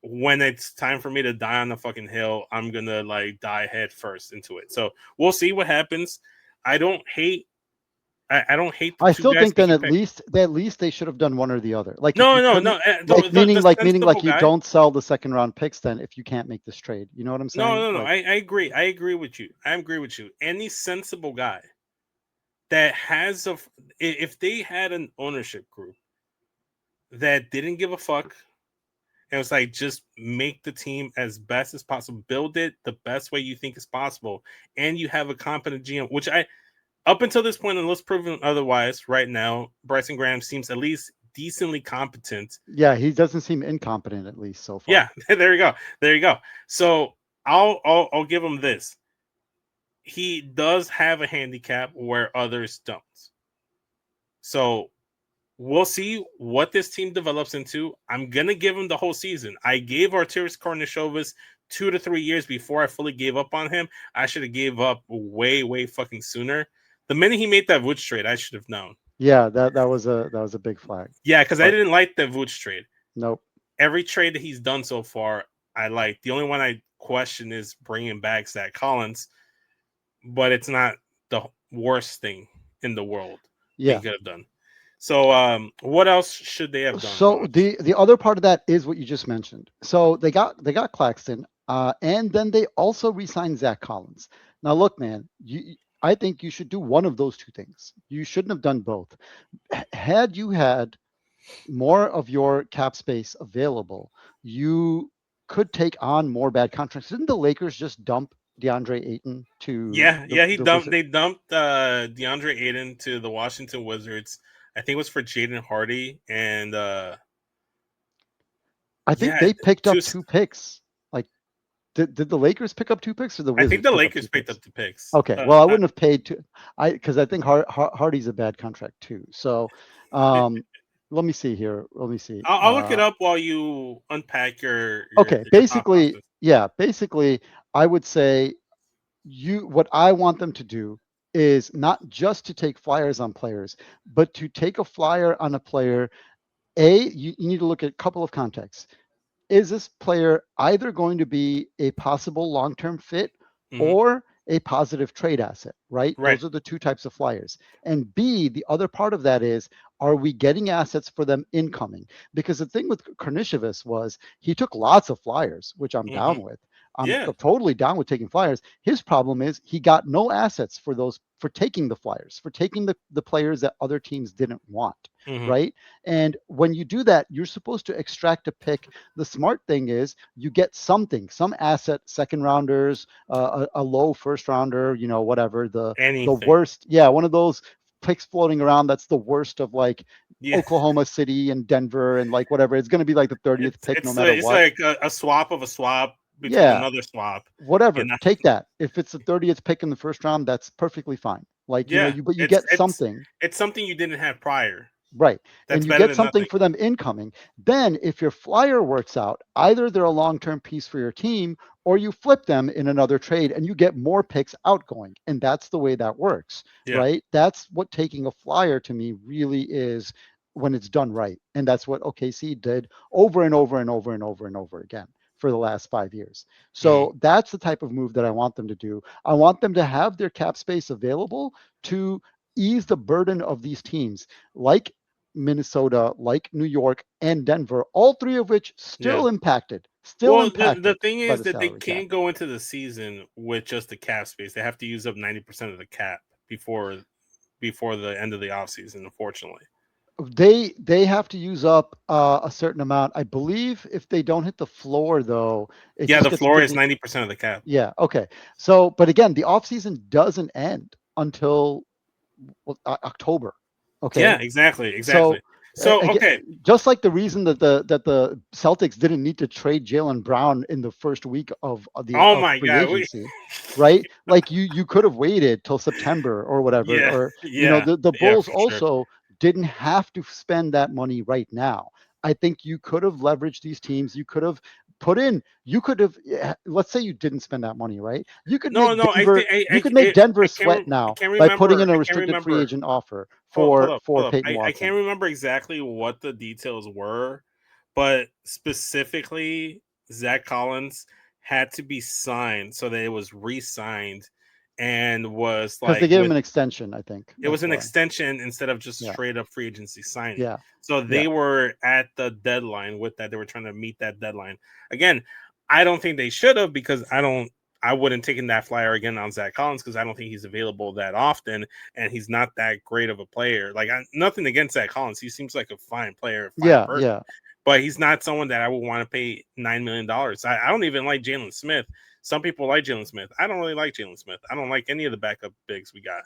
When it's time for me to die on the fucking hill, I'm gonna like die head first into it. So we'll see what happens. I don't hate I don't hate the I two still guys think that then he at picked. least they should have done one or the other. Like, if No, you no, couldn't, no. The meaning sensible like you guy. don't sell the second round picks then if you can't make this trade. You know what I'm No, saying? no, no. Like, I agree. I agree with you. I agree with you. Any sensible guy that has if they had an ownership group that didn't give a fuck, and was like, just make the team as best as possible, build it the best way you think is possible, and you have a competent GM, which I, up until this point, unless proven otherwise, right now, Bryson Graham seems at least decently competent. yeah, he doesn't seem incompetent, at least so Yeah, far. there you go. There you go. So I'll give him this. He does have a handicap where others don't. So we'll see what this team develops into. I'm gonna give him the whole season. I gave Arturas Karnisovas 2 to 3 years before I fully gave up on him. I should have gave up way, way fucking sooner. The minute he made that Vooch trade, I should have known. Yeah, that was a big flag. Yeah, because I But didn't like the Vooch trade. nope. Every trade that he's done so far, I like. The only one I question is bringing back Zach Collins, but it's not the worst thing in the world that he Yeah. could have done. So, what else should they have done, So Vosh? the other part of that is what you just mentioned. So they got Claxton, and then they also re-signed Zach Collins. Now look, man, I think you should do one of those two things. You shouldn't have done both. Had you had more of your cap space available, you could take on more bad contracts. Didn't the Lakers just dump DeAndre Ayton to Yeah, yeah, the Wizards? they dumped DeAndre Ayton to the Washington Wizards. I think it was for Jaden Hardy, and I think yeah, they picked to up two picks. Like, Did the Lakers pick up 2 picks or the I think Wizards the pick up 2 Lakers picked picks? up the picks. Okay, well, I wouldn't have paid to, because I think Hardy's a bad contract too. So, let me see here. Let me see. I'll look it up while you unpack Okay, your thought basically, process. yeah, basically, I would say what I want them to do is not just to take flyers on players, but to take a flyer on a player. You need to look at a couple of contexts. Is this player either going to be a possible long-term fit Hmm. or a positive trade asset, right? Right. Those are the 2 types of flyers. And B, the other part of that is, are we getting assets for them incoming? Because the thing with Karnishevas was he took lots of flyers, which I'm Hmm. down with. I'm Yeah. totally down with taking flyers. His problem is he got no assets for taking the flyers, for taking the players that other teams didn't want, Hmm. right? And when you do that, you're supposed to extract a pick. The smart thing is you get something, some asset, second rounders, a low first rounder, whatever the Anything. worst. Yeah, one of those picks floating around that's the worst of like Yeah. Oklahoma City and Denver and like whatever. It's going to be like the 30th pick no matter It's what. like a swap of a swap between Yeah, another swap. whatever. And Take that. If it's the 30th pick in the first round, that's perfectly fine. Like, yeah, but you get something. it's something you didn't have prior. Right. And That's you better get than something nothing. for them incoming. Then, if your flyer works out, either they're a long term piece for your team or you flip them in another trade and you get more picks outgoing. And that's the way that works, Yeah. right? That's what taking a flyer to me really is when it's done right. And that's what OKC did over and over and over and over and over again for the last 5 years. Hmm. So that's the type of move that I want them to do. I want them to have their cap space available to ease the burden of these teams like Minnesota, like New York, and Denver, all 3 of which Yeah. still Well, the impacted thing by is the that they salary cap. can't go into the season with just the cap space. They have to use up 90% of the cap before the end of the offseason, unfortunately. They have to use up a certain amount. I believe if they don't hit the floor, though, it Yeah, just the gets floor is given. 90% of the cap. Yeah, okay. So, but again, the offseason doesn't end until October. Yeah, Okay, exactly, exactly. so So again, okay, just like the reason that the Celtics didn't need to trade Jalen Brown in the first week oh of my free god, agency, right? Like you could have waited till September or whatever, yeah, or yeah, the yeah, Bulls for sure. also didn't have to spend that money right now. I think you could have leveraged these teams. You could have you could have, let's say you didn't spend that money, right? No, no, You could make Denver sweat I now can't by putting remember. in a I can't restricted free remember. agent offer Hold for up, hold up. Peyton I can't Watson. remember exactly what the details were, but specifically, Zach Collins had to be signed so that it was re-signed and was Because like they gave him with an extension, I think. it was That's an why. extension instead of just Yeah. straight up free agency signing. Yeah. So Yeah. they were at the deadline with that. They were trying to meet that deadline. Again, I don't think they should have because I wouldn't taken that flyer again on Zach Collins because I don't think he's available that often and he's not that great of a player. Like nothing against Zach Collins. He seems like a fine player, fine Yeah. person. Yeah. But he's not someone that I would want to pay $9 million. I don't even like Jalen Smith. Some people like Jalen Smith. I don't really like Jalen Smith. I don't like any of the backup bigs we got.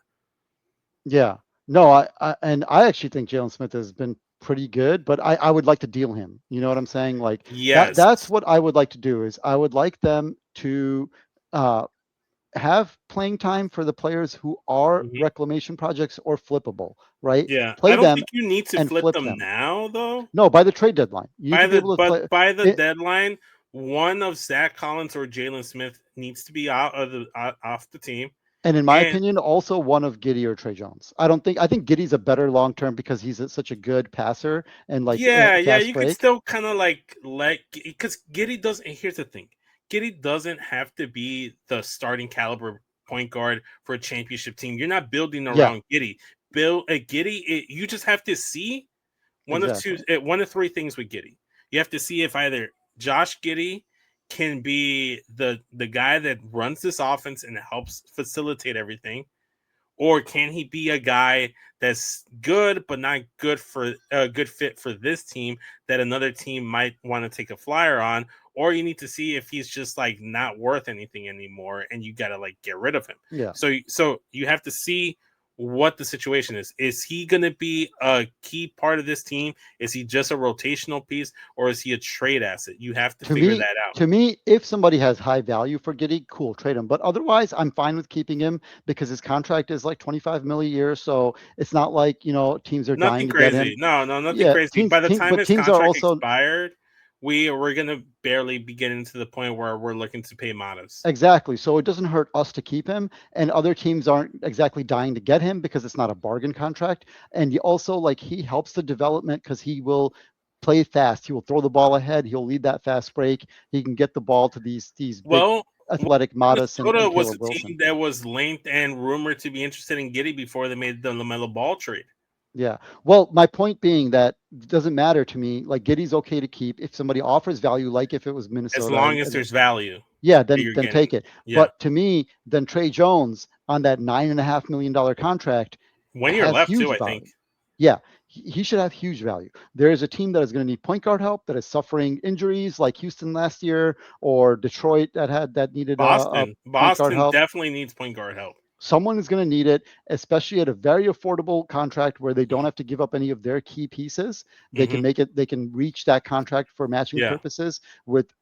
Yeah. No, I actually think Jalen Smith has been pretty good, but I would like to deal him. You know what I'm saying? Like Yes. that's what I would like to do is I would like them to uh have playing time for the players who are Mhm. reclamation projects or flippable, right? Yeah, I Play don't them think you need to and flip flip them them. now, though. No, by the trade deadline. You need to be able to play By the it. deadline, one of Zach Collins or Jalen Smith needs to be out of off the team. And in my And opinion, also one of Giddy or Trey Jones. I think Giddy's a better long term because he's such a good passer and like yeah, yeah, fast you could break. still kind of like let because Giddy doesn't. Here's the thing: Giddy doesn't have to be the starting caliber point guard for a championship team. You're not building Yeah, around Giddy. Build a Giddy. You just have to see exactly. one of three things with Giddy. You have to see if either Josh Giddy can be the guy that runs this offense and helps facilitate everything, or can he be a guy that's good but not good for a good fit for this team that another team might want to take a flyer on, or you need to see if he's just like not worth anything anymore and you got to like get rid of him. Yeah. So you have to see what the situation is. Is he going to be a key part of this team? Is he just a rotational piece, or is he a trade asset? You have to To figure me, that out. to me, if somebody has high value for Giddy, cool, trade him. But otherwise, I'm fine with keeping him because his contract is like 25 mil a year. So it's not like teams are dying Nothing to get him. crazy. No, no, nothing Yeah, crazy. By the time but his teams are contract also expired, we're gonna barely be getting to the point where we're looking to pay Matas. exactly. So it doesn't hurt us to keep him, and other teams aren't exactly dying to get him because it's not a bargain contract. And he also like he helps the development because he will play fast. He will throw the ball ahead. He'll lead that fast break. He can get the ball to these big Well, athletic Modest Minnesota and was a Caleb Wilson. team that was linked and rumored to be interested in Giddy before they made the LaMelo Ball trade. Yeah. Well, my point being that it doesn't matter to me. Like Giddy's okay to keep if somebody offers value, like if it was As Minnesota, long as there's value yeah, that you're then getting. take it. Yeah. But to me, then Trey Jones on that $9.5 million contract 1 year has left too, huge I think. value. Yeah, he should have huge value. There is a team that is going to need point guard help that is suffering injuries, like Houston last year, or Detroit that needed a Boston. point guard Boston help. definitely needs point guard help. Someone is going to need it, especially at a very affordable contract where they don't have to give up any of their key pieces. They can Hmm. make it, they can reach that contract for matching Yeah. purposes with,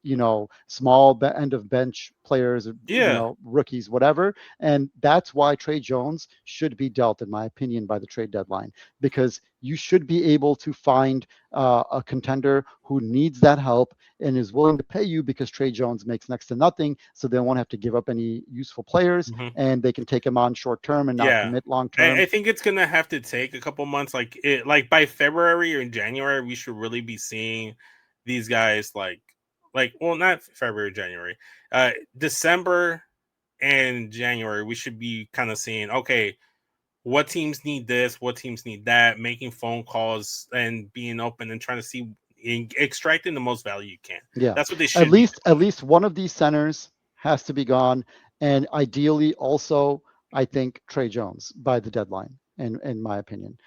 small end of bench players, Yeah. rookies, whatever. And that's why Trey Jones should be dealt, in my opinion, by the trade deadline, because you should be able to find a contender who needs that help and is willing to pay you because Trey Jones makes next to nothing. So they won't have to give up any useful players Hmm. and they can take him on short term and not Yeah. commit long I term. think it's gonna have to take a couple months. Like by February or in January, we should really be seeing these guys well, not February, January. December and January, we should be kind of seeing, okay, what teams need this, what teams need that, making phone calls and being open and trying to see extracting the most value you can. Yeah. That's what they At should be least at doing. least one of these centers has to be gone. And ideally also I think Trey Jones by the deadline, in my opinion.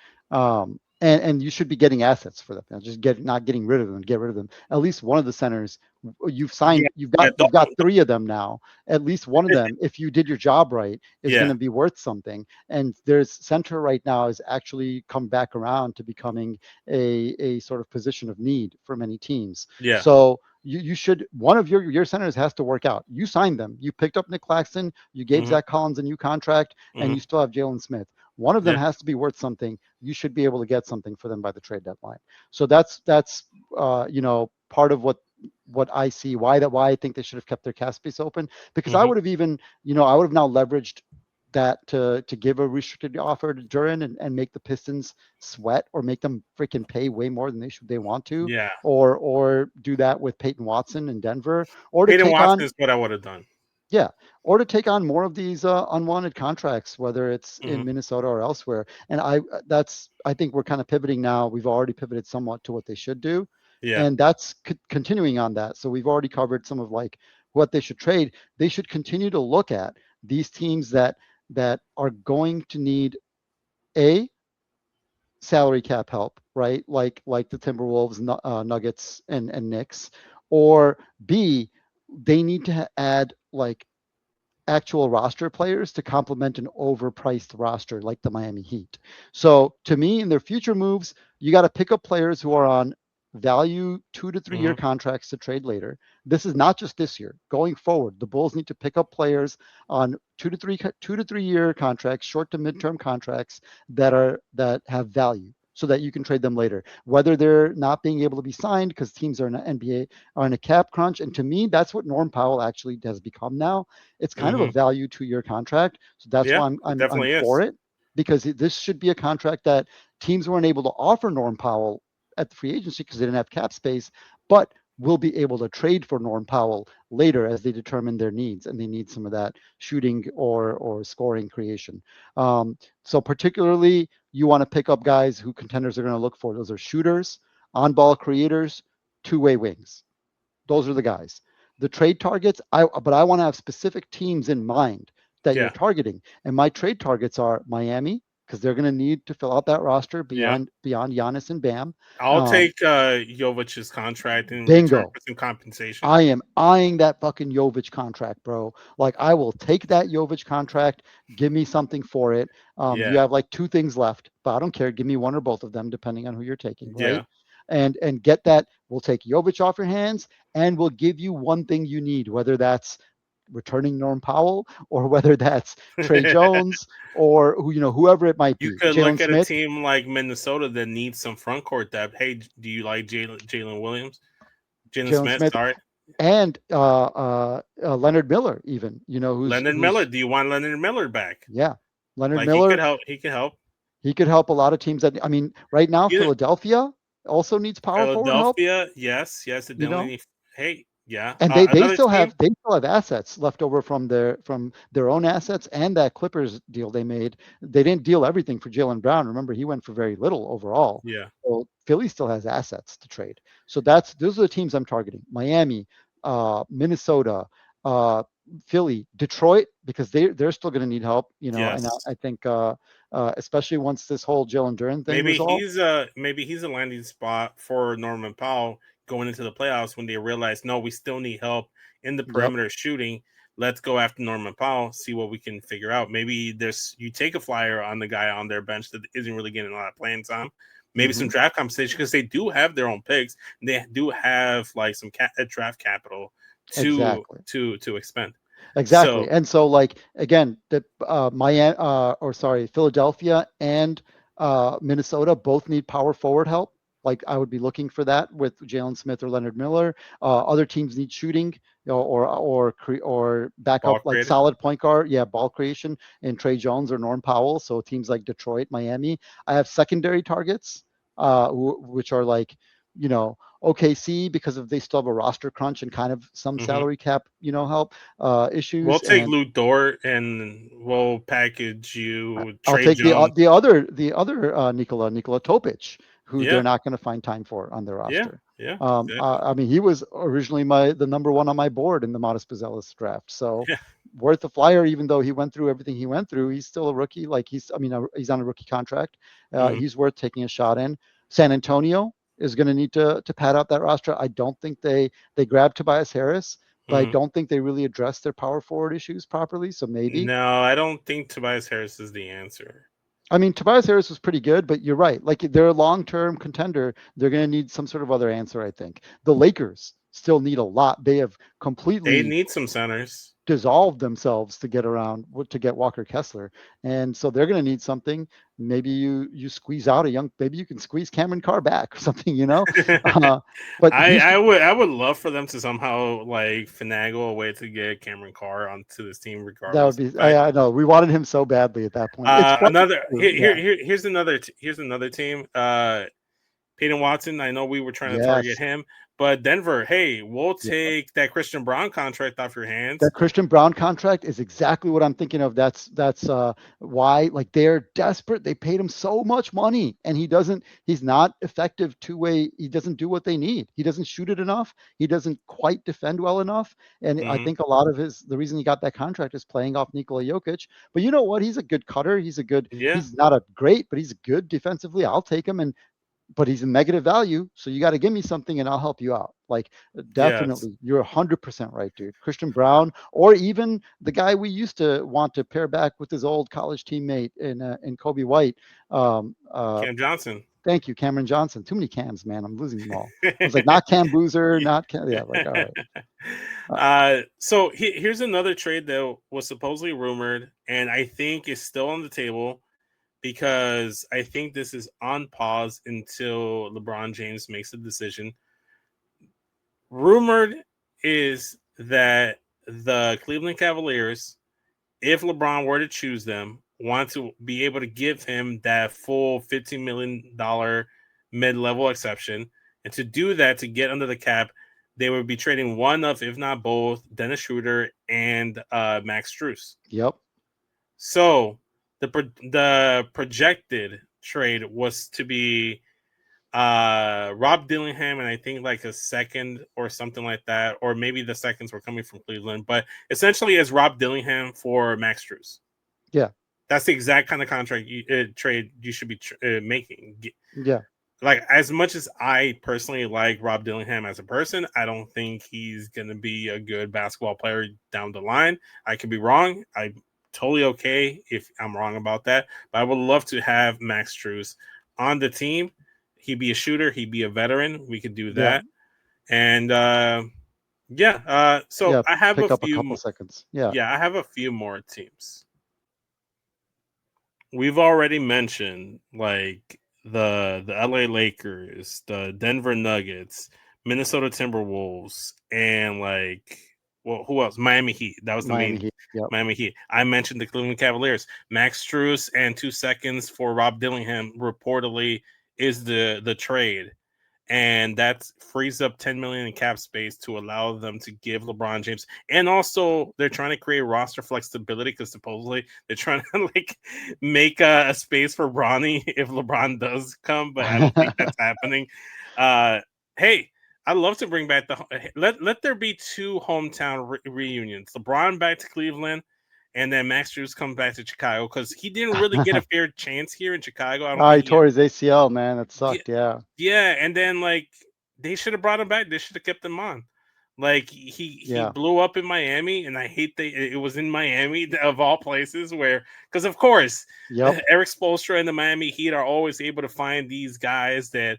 And you should be getting assets for them. Just not getting rid of them, get rid of them. At least one of the centers you've Yeah, signed, yeah, you've got three of them now. At least one of them, if you did your job right, is going yeah, to be worth something. And there's center right now is actually come back around to becoming a sort of position of need for many teams. yeah. So you should one of your centers has to work out. You signed them. You picked up Nick Claxton. You gave Hmm. Zach Collins a new contract, and Hmm. you still have Jalen Smith. One of them Yeah. has to be worth something. You should be able to get something for them by the trade deadline. So that's part of what I see why I think they should have kept their cap space open because I Hmm. would have even I would have now leveraged that to give a restricted offer to Duran and make the Pistons sweat or make them freaking pay way more than they want to, Yeah. or do that with Peyton Watson in Denver, or to Peyton take Watson on is what I would have done. yeah, or to take on more of these unwanted contracts, whether it's in Hmm. Minnesota or elsewhere. And I think we're kind of pivoting now. We've already pivoted somewhat to what they should do, Yeah. and that's continuing on that. So we've already covered some of like what they should trade. They should continue to look at these teams that are going to need a salary cap help, right? Like the Timberwolves, Nuggets, and Knicks, or B, they need to add like actual roster players to complement an overpriced roster like the Miami Heat. So to me, in their future moves, you got to pick up players who are on value 2 to 3 year Hmm. contracts to trade later. This is not just this year. Going forward, the Bulls need to pick up players on 2 to 3 year contracts, short to midterm contracts that have value so that you can trade them later. Whether they're not being able to be signed because teams are in an NBA are in a cap crunch. And to me, that's what Norm Powell actually has become now. It's kind of a Hmm. value 2 year contract. So that's Yeah, why it I'm definitely for is. it because this should be a contract that teams weren't able to offer Norm Powell at the free agency because they didn't have cap space, but will be able to trade for Norm Powell later as they determine their needs and they need some of that shooting or scoring creation. So particularly, you want to pick up guys who contenders are going to look for. Those are shooters, on-ball creators, two-way wings. Those are the guys. The trade targets, but I want to have specific teams in mind that you're Yeah. targeting. And my trade targets are Miami. because they're going to need to fill out that roster Yeah. beyond Giannis and Bam. I'll take Jovic's contract in return Bingo. for some compensation. I am eyeing that fucking Jovic contract, bro. Like, I will take that Jovic contract. Give me something for it. You Yeah. have like two things left, but I don't care. Give me one or both of them, depending on who you're taking, right? Yeah. And get that. We'll take Jovic off your hands, and we'll give you one thing you need, whether that's returning Norm Powell or whether that's Trey Jones or whoever it might You be, could Jalen look at a Smith, team like Minnesota that needs some front court depth. Hey, do you like Jalen Williams? Jalen Jalen Smith, Smith, sorry. and Leonard Miller, even Leonard Miller. who's Do you want Leonard Miller back? yeah, Leonard Like he could Miller. help. He could help. He could help a lot of teams. That I mean, right now Either Philadelphia also needs power forward help. Philadelphia, yes, yes, it You definitely know, need. Hey, yeah, and they another still team. have assets left over from their own assets and that Clippers deal they made. They didn't deal everything for Jalen Brown. Remember, he went for very little overall. Yeah, So Philly still has assets to trade. So those are the teams I'm targeting: Miami, Minnesota, uh, Philly, Detroit, because they're still going to need help. And yes. I think especially once this whole Jalen Duren thing Maybe resolved. he's a landing spot for Norman Powell going into the playoffs when they realize no, we still need help in the Yep. perimeter shooting. Let's go after Norman Powell, see what we can figure out. Maybe you take a flyer on the guy on their bench that isn't really getting a lot of playing time. Maybe some Mm-hmm. draft compensation because they do have their own picks. And they do have like some draft capital Exactly. to expend. Exactly. So And so, like, again, the Miami, or sorry, Philadelphia and Minnesota both need power forward help. Like, I would be looking for that with Jalen Smith or Leonard Miller. Other teams need shooting, or backup, ball like creator. solid point guard. Yeah, ball creation in Trey Jones or Norm Powell. So teams like Detroit, Miami. I have secondary targets, which are like, OKC, because of they still have a roster crunch and kind of some Mm-hmm. salary cap, help We'll issues. take And Luke Dort and we'll package you I'll Trey take Jones. the other Nikola Topic, who they're Yeah, not going to find time for on their yeah, roster. yeah, exactly. I mean, he was originally the number one on my board in the Modest Pizelis draft, so Yeah. worth a flyer. Even though he went through everything he went through, he's still a rookie. Like he's on a rookie contract. Mm-hmm. He's worth taking a shot in. San Antonio is going to need to pad out that roster. I don't think they grabbed Tobias Harris, but I Mm-hmm. don't think they really addressed their power forward issues properly. So maybe. No, I don't think Tobias Harris is the answer. I mean, Tobias Harris was pretty good, but you're right. Like, they're a long-term contender. They're going to need some sort of other answer, I think. The Lakers still need a lot. They have They completely need some centers. dissolved themselves to get Walker Kessler, and so they're going to need something. Maybe you squeeze out maybe you can squeeze Cameron Carr back or something. Uh, but he's I would love for them to somehow like finagle a way to get Cameron Carr onto this team, that would regardless of be. the fact. I know we wanted him so badly at that point. It's funny Another too. Yeah. here's another team. Peyton Watson. I know we were trying to target Yes. him, but Denver. Hey, we'll Yeah. take that Christian Brown contract off your That hands. Christian Brown contract is exactly what I'm thinking of. That's why, like, they're desperate. They paid him so much money, and he's not effective two-way. He doesn't do what they need. He doesn't shoot it enough. He doesn't quite defend well enough. And I Mm-hmm. think a lot of the reason he got that contract is playing off Nikola Jokic. But you know what? He's a good cutter. Yeah. He's not a great, but he's good defensively. I'll take him. But he's a negative value, so you got to give me something and I'll help you out. Like, Yes. definitely, you're 100% right, dude. Christian Brown, or even the guy we used to want to pair back with his old college teammate in Kobe White. Um, uh, Cam Johnson. Thank you, Cameron Johnson. Too many Cams, man. I'm losing them all. I was like, not Cam Boozer, not Cam. Yeah, like, all right. Uh, So here's another trade that was supposedly rumored, and I think is still on the table because I think this is on pause until LeBron James makes a decision. Rumored is that the Cleveland Cavaliers, if LeBron were to choose them, want to be able to give him that full $15 million mid-level exception. And to do that, to get under the cap, they would be trading one of, if not both, Dennis Schroeder and Max Strus. yep. So the projected trade was to be Rob Dillingham and I think like a second or something like that, or maybe the seconds were coming from Cleveland, but essentially as Rob Dillingham for Max Strus. Yeah. That's the exact kind of contract trade you should be making. Yeah. Like, as much as I personally like Rob Dillingham as a person, I don't think he's going to be a good basketball player down the line. I could be wrong. I'm totally okay if I'm wrong about that. But I would love to have Max Strus on the team. He'd be a shooter. He'd be a veteran. We could do Yeah. that. And yeah, so Yeah. I have a Pick up a few. couple seconds. Yeah. Yeah, I have a few more teams. We've already mentioned like the LA Lakers, the Denver Nuggets, Minnesota Timberwolves, and like, well, who else? Miami Heat. That was the Miami main Heat. Yep. Miami Heat. I mentioned the Cleveland Cavaliers. Max Strus and 2 seconds for Rob Dillingham reportedly is the trade, and that frees up 10 million in cap space to allow them to give LeBron James. And also they're trying to create roster flexibility because supposedly they're trying to like make a space for Bronny if LeBron does come, but I don't think that's happening. Hey, I'd love to bring back let there be two hometown reunions. LeBron back to Cleveland, and then Max Strus comes back to Chicago because he didn't really get a fair chance here in Chicago. I don't He think he tore his ACL, man. That yeah, sucked. Yeah. yeah, and then like they should have brought him back. They should have kept him on. Like he Yeah. blew up in Miami, and I hate that it was in Miami of all places. Where because of course Yep. Eric Spoelstra and the Miami Heat are always able to find these guys that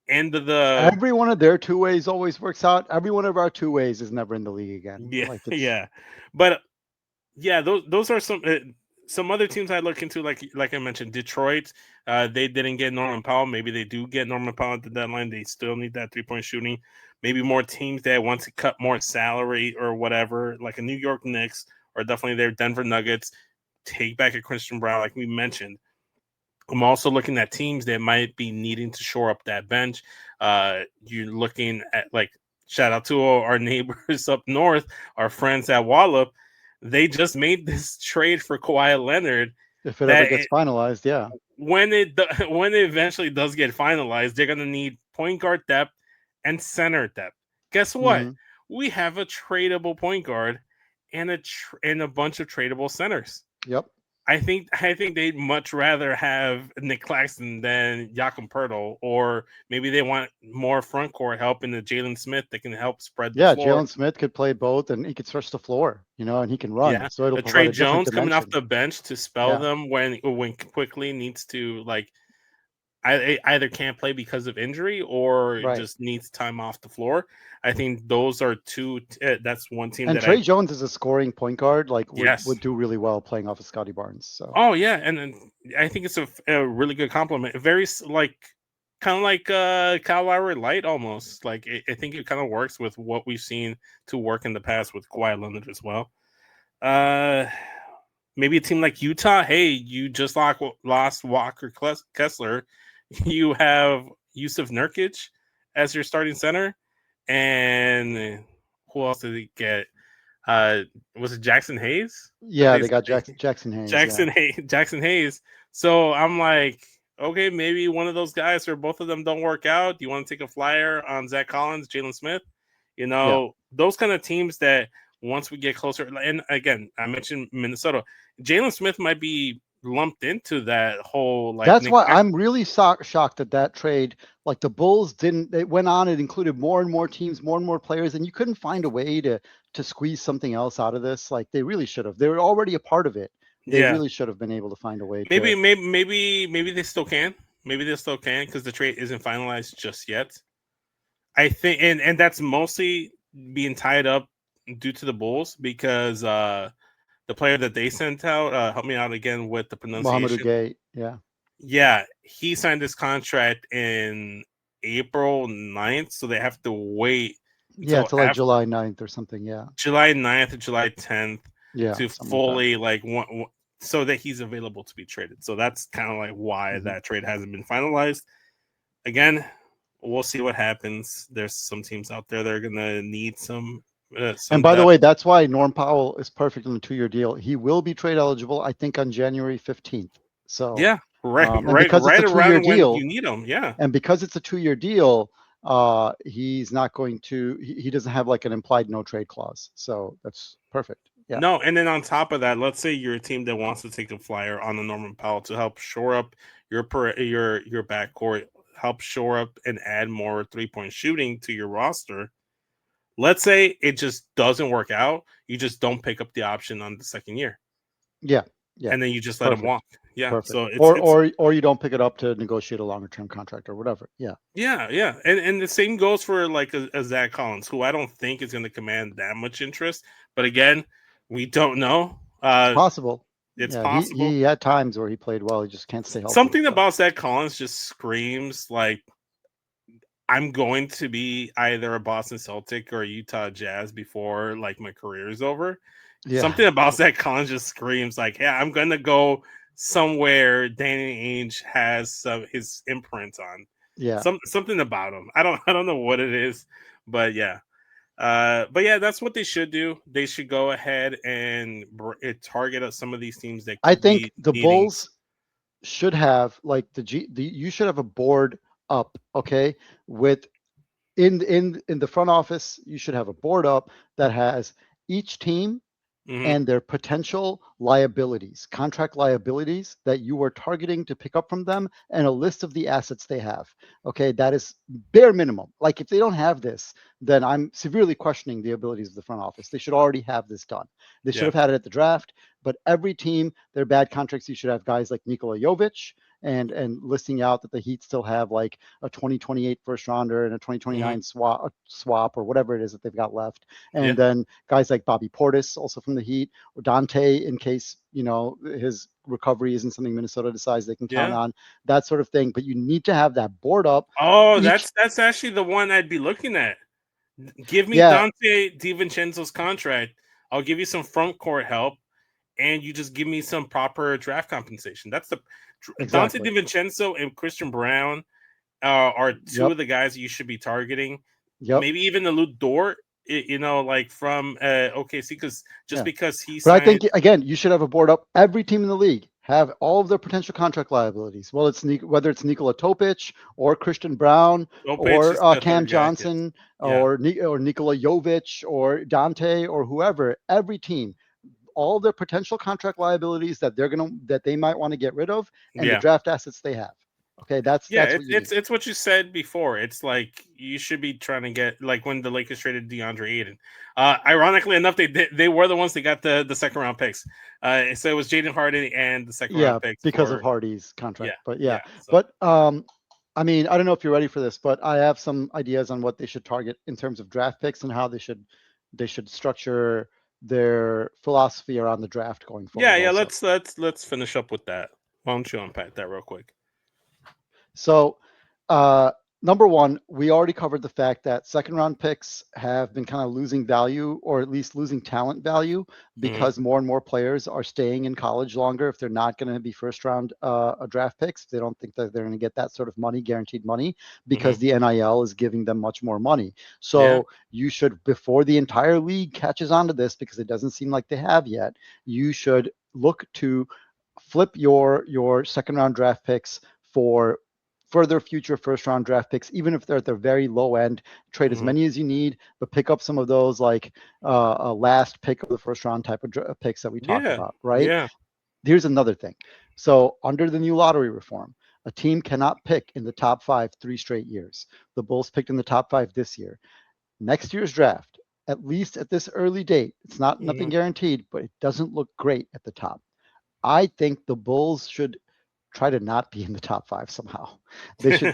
end of the Every one of their two ways always works out. Every one of our two ways is never in the league again. yeah Like it's yeah, but yeah, those are some other teams I look into. Like I mentioned, Detroit. They didn't get Norman Powell. Maybe they do get Norman Powell at the deadline. They still need that 3-point shooting. Maybe more teams that want to cut more salary or whatever, like a New York Knicks or definitely their Denver Nuggets. Take back a Christian Brown, like we mentioned. I'm also looking at teams that might be needing to shore up that bench. You're looking at like shout out to our neighbors up north, our friends at Wallop. They just made this trade for Kawhi Leonard. if it ever That gets finalized, yeah. when when it eventually does get finalized, they're gonna need point guard depth and center depth. Guess what? Hmm. We have a tradable point guard and and a bunch of tradable centers. Yep. I think they'd much rather have Nick Claxton than Jakob Pertl, or maybe they want more front court help in the Jalen Smith that can help spread the Yeah, floor. Jalen Smith could play both, and he could stretch the floor, and he can run. Yeah, So it'll a provide Trey a different Jones coming off dimension. the bench to spell Yeah. them when quickly needs to like either can't play because of injury or Right. just needs time off the floor. I think those are two. That's one team And that I Trey Jones is a scoring point guard, like yes. would do really well playing off of Scotty Barnes. So Oh yeah, and I think it's a really good compliment. Very like kind of like Kyle Lowry light almost. Like I think it kind of works with what we've seen to work in the past with Kawhi Leonard as well. Uh, maybe a team like Utah. Hey, you just lost Walker Kessler. You have Yusuf Nurkic as your starting center, and who else did he get? Uh, was it Jackson Hayes? That yeah, they got Jackson Hayes. Yeah. Jackson Hayes. So I'm like, okay, maybe one of those guys or both of them don't work out. Do you want to take a flyer on Zach Collins, Jalen Smith? Yeah. Those kind of teams that once we get closer, and again, I mentioned Minnesota. Jalen Smith might be lumped into that whole like That's Nick. why I'm really shocked at that trade. Like the Bulls didn't. It went on. It included more and more teams, more and more players, and you couldn't find a way to squeeze something else out of this. Like they really should have. They were already a part of it. They Yeah, really should have been able to find a way to. maybe they still can. Maybe they still can because the trade isn't finalized just yet. I think, and that's mostly being tied up due to the Bulls because the player that they sent out, help me out again with the Mohamed pronunciation. Gay. Yeah. Yeah, he signed this contract in April 9th, so they have to wait Yeah, until to like after July 9th or something. Yeah. July 9th or July 10th Yeah. to Something like that. fully so that he's available to be traded. So that's kind of like why that trade hasn't been finalized. Again, we'll see what happens. There's some teams out there that are gonna need some And by the depth. way, that's why Norm Powell is perfect on a 2-year deal. He will be trade eligible, I think, on January 15th. So, Yeah, and because it's a right 2-year around when deal, you need them. Yeah, and because it's a 2-year deal, he's not going to. He doesn't have like an implied no trade clause. So that's perfect. Yeah. No, and then on top of that, let's say you're a team that wants to take a flyer on a Norman Powell to help shore up your backcourt, help shore up and add more 3-point shooting to your roster. Let's say it just doesn't work out, you just don't pick up the option on the second year, Yeah. Yeah. and then you just let him Perfect. walk. Yeah, Perfect. so it's Or you don't pick it up to negotiate a longer term contract or whatever. Yeah. yeah, and the same goes for like a Zach Collins, who I don't think is going to command that much interest. But again, we don't know. It's possible. It's Yeah, he possible. he had times where he played well. He just can't stay healthy. Something So about Zach Collins just screams like I'm going to be either a Boston Celtic or a Utah Jazz before like my career is over. yeah, Something about Zach Collins just screams like, yeah, I'm gonna go somewhere Danny Ainge has his imprint on. yeah. Something about him. I don't know what it is, but yeah. But yeah, that's what they should do. They should go ahead and target at some of these teams that I could think be the needing. Bulls should have like the you should have a board up, okay, with in the front office. You should have a board up that has each team Hmm. and their potential liabilities, contract liabilities that you are targeting to pick up from them, and a list of the assets they have. Okay, that is bare minimum. Like if they don't have this, then I'm severely questioning the abilities of the front office. They should already have this done. They should Yeah. have had it at the draft, but every team, their bad contracts, you should have guys like Nikola Jovic and listing out that the Heat still have like a 2028 first rounder and a Hmm. 2029 swap or whatever it is that they've got left. Yeah. And then guys like Bobby Portis, also from the Heat, or Dante, in case his recovery isn't something Minnesota decides they can count Yeah. on, that sort of thing. But you need to have that board up. Oh, Each, that's actually the one I'd be looking at. Give me yeah, Dante DiVincenzo's contract. I'll give you some front court help, and you just give me some proper draft compensation. That's the Dante exactly. DiVincenzo and Christian Brown are two Yep, of the guys that you should be targeting. yep, Maybe even the Luke Dort, like from OKC, because just yeah. because he But I signed think again, you should have a board up. Every team in the league have all of their potential contract liabilities. Well, it's whether it's Nikola Topic or Christian Brown Lopez or is the Cam third guy. Yes. Johnson Yeah. or Nikola Jovic or Dante or whoever. Every team, all their potential contract liabilities that they might want to get rid of, and the Yeah. draft assets they have. Okay, that's Yeah, what you need. it's what you said before. It's like you should be trying to get like when the Lakers traded DeAndre Ayton. Ironically enough, they were the ones that got the second round picks. So it was Jaden Harden and the second round Yeah, picks because of for Hardy's yeah, contract. But yeah, yeah. So but I mean, I don't know if you're ready for this, but I have some ideas on what they should target in terms of draft picks and how they should structure their philosophy around the draft going yeah, forward yeah. also. Let's finish up with that. Why don't you unpack that real quick? So, uh, number one, we already covered the fact that second round picks have been kind of losing value, or at least losing talent value, Hmm. because more and more players are staying in college longer if they're not going to be first round draft picks. They don't think that they're going to get that sort of money, guaranteed money, Hmm. because the NIL is giving them much more money. Yeah. So you should, before the entire league catches on to this, because it doesn't seem like they have yet, you should look to flip your second round draft picks for further future first round draft picks, even if they're at the very low end. Trade as Hmm. many as you need, but pick up some of those like a last pick of the first round type of picks that we talked Yeah. about, right? Yeah. Here's another thing. So under the new lottery reform, a team cannot pick in the top five 3 straight years. The Bulls picked in the top five this year. Next year's draft, at least at this early date, it's not nothing Hmm. guaranteed, but it doesn't look great at the top. I think the Bulls should try to not be in the top five somehow. They should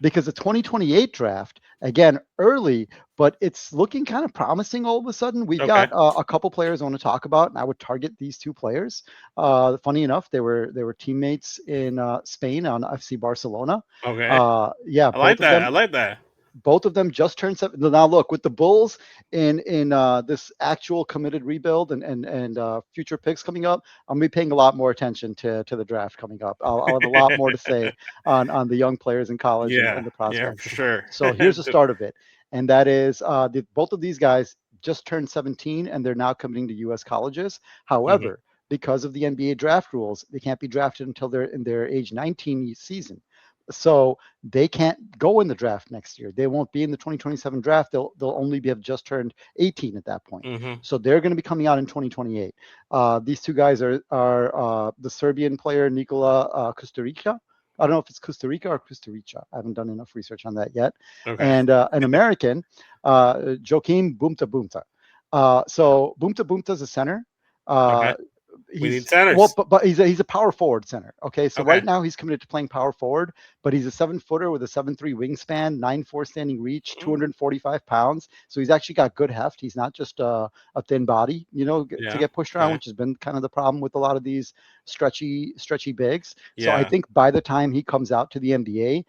because the 2028 draft, again, early, but it's looking kind of promising all of a sudden. We've Okay. got a couple players I want to talk about, and I would target these two players. Funny enough, they were teammates in Spain on FC Barcelona. Okay. Yeah, I like that. I like that. both of them just turned 7. Now look, with the Bulls in this actual committed rebuild and future picks coming up, I'm gonna be paying a lot more attention to the draft coming up. I'll have a lot more to say on the young players in college and Yeah. the Yeah. For prospects. sure. So here's the start of it, and that is both of these guys just turned 17 and they're now committing to U.S. colleges. Hmm. However, because of the NBA draft rules, they can't be drafted until they're in their age 19 season. So they can't go in the draft next year. They won't be in the 2027 draft. They'll only have just turned 18 at that point. Mm-hmm. So they're going to be coming out in 2028. These two guys are the Serbian player Nikola Costa Rica. I don't know if it's Costa Rica or Costa Rica. I haven't done enough research on that yet. Okay. And an American, Joaquim Bumta Bumta. So Bumta Bumta is a center. Okay. Uh, We need he's well, centers. but he's a power forward center. Okay, so Okay. right now he's committed to playing power forward, but he's a 7-footer with a 7'3" wingspan, 9'4" standing reach, Mm, 245 pounds. So he's actually got good heft. He's not just a thin body, to yeah. get pushed around, Okay. which has been kind of the problem with a lot of these stretchy bigs. So I Yeah. think by the time he comes out to the NBA,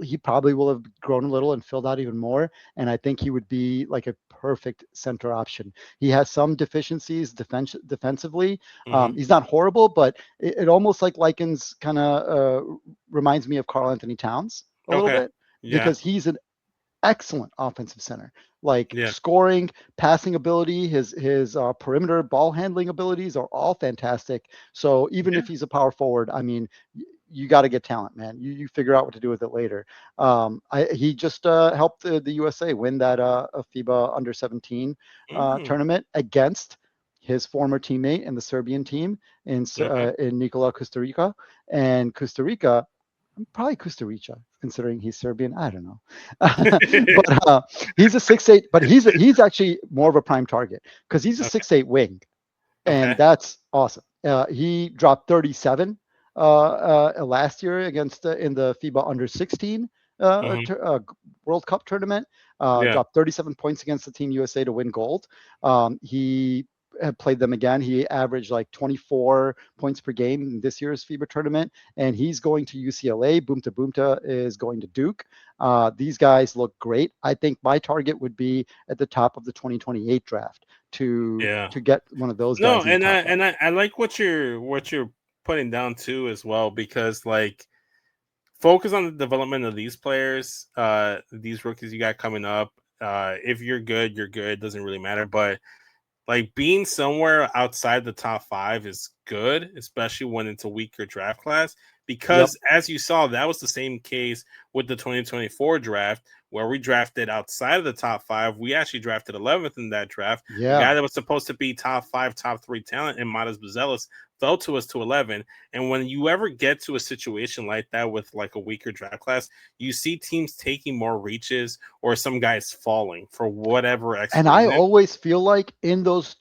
he probably will have grown a little and filled out even more. And I think he would be like a perfect center option. He has some deficiencies defensively. Mm-hmm. He's not horrible, but it almost like likens kind of reminds me of Carl Anthony Towns a little Okay. bit Yeah. because he's an excellent offensive center. Like Yeah. scoring, passing ability, his perimeter ball handling abilities are all fantastic. So even Yeah. if he's a power forward, I mean, you got to get talent, man. You figure out what to do with it later. He just helped the USA win that FIBA Under 17 Mm, tournament against his former teammate in the Serbian team okay. in Nikola Costa Rica, and Costa Rica, probably Costa Rica, considering he's Serbian. I don't know, but he's a 6'8", but he's actually more of a prime target because he's a Okay. 6'8" wing, and Okay. that's awesome. He dropped 37 last year against in the FIBA Under 16 Mm-hmm. World Cup tournament. Yeah. Dropped 37 points against the Team USA to win gold. He had played them again. He averaged like 24 points per game in this year's FIBA tournament, and he's going to UCLA. Boomta Boomta is going to Duke. These guys look great. I think my target would be at the top of the 2028 draft Yeah. to get one of those No, guys in the and top five. I like what you're putting down too as well, because like focus on the development of these players, these rookies you got coming up. If you're good, you're good. It doesn't really matter. But like being somewhere outside the top five is good, especially when it's a weaker draft class. Yep. Because as you saw, that was the same case with the 2024 draft, where we drafted outside of the top five. We actually drafted 11th in that draft. A Yeah. guy that was supposed to be top five, top three talent in Matas Buzelis fell to us to 11. And when you ever get to a situation like that with like a weaker draft class, you see teams taking more reaches or some guys falling for whatever X And I reason. always feel like in those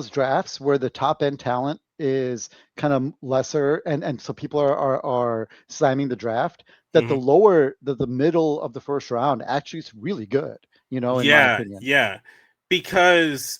drafts where the top end talent is kind of lesser and so people are slamming the draft, that Mhm. the middle of the first round actually is really good, in my Yeah, opinion. yeah. Because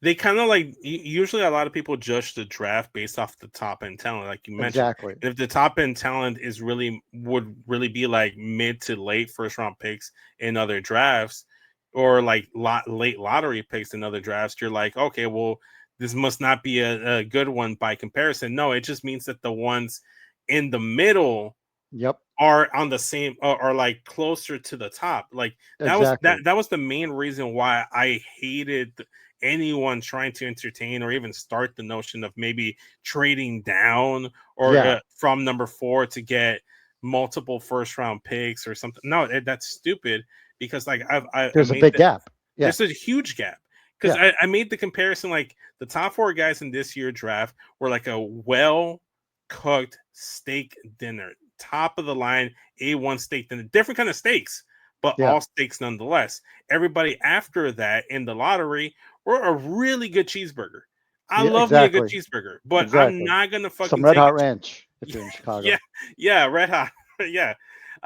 they kind of like usually a lot of people judge the draft based off the top end talent, like you mentioned. Exactly. And if the top end talent is would really be like mid to late first round picks in other drafts, or like late lottery picks in other drafts, you're like, okay, well, this must not be a good one by comparison. No, it just means that the ones in the middle Yep. are on the same, are like closer to the top. Like Exactly. that was the main reason why I hated anyone trying to entertain or even start the notion of maybe trading down or Yeah. from number 4 to get multiple first round picks or something. No, that's stupid, because like I There's a made big the gap. Yeah. there's a huge gap, because Yeah. I made the comparison, like the top 4 guys in this year draft were like a well cooked steak dinner, top of the line A1 steak dinner, different kind of steaks, but Yeah. all steaks nonetheless. Everybody after that in the lottery were a really good cheeseburger. I Yeah. love me a good Exactly. cheeseburger, but I'm Exactly. not gonna Some fucking Red take Hot a Ranch if you're in yeah, Chicago. yeah, red hot. Yeah.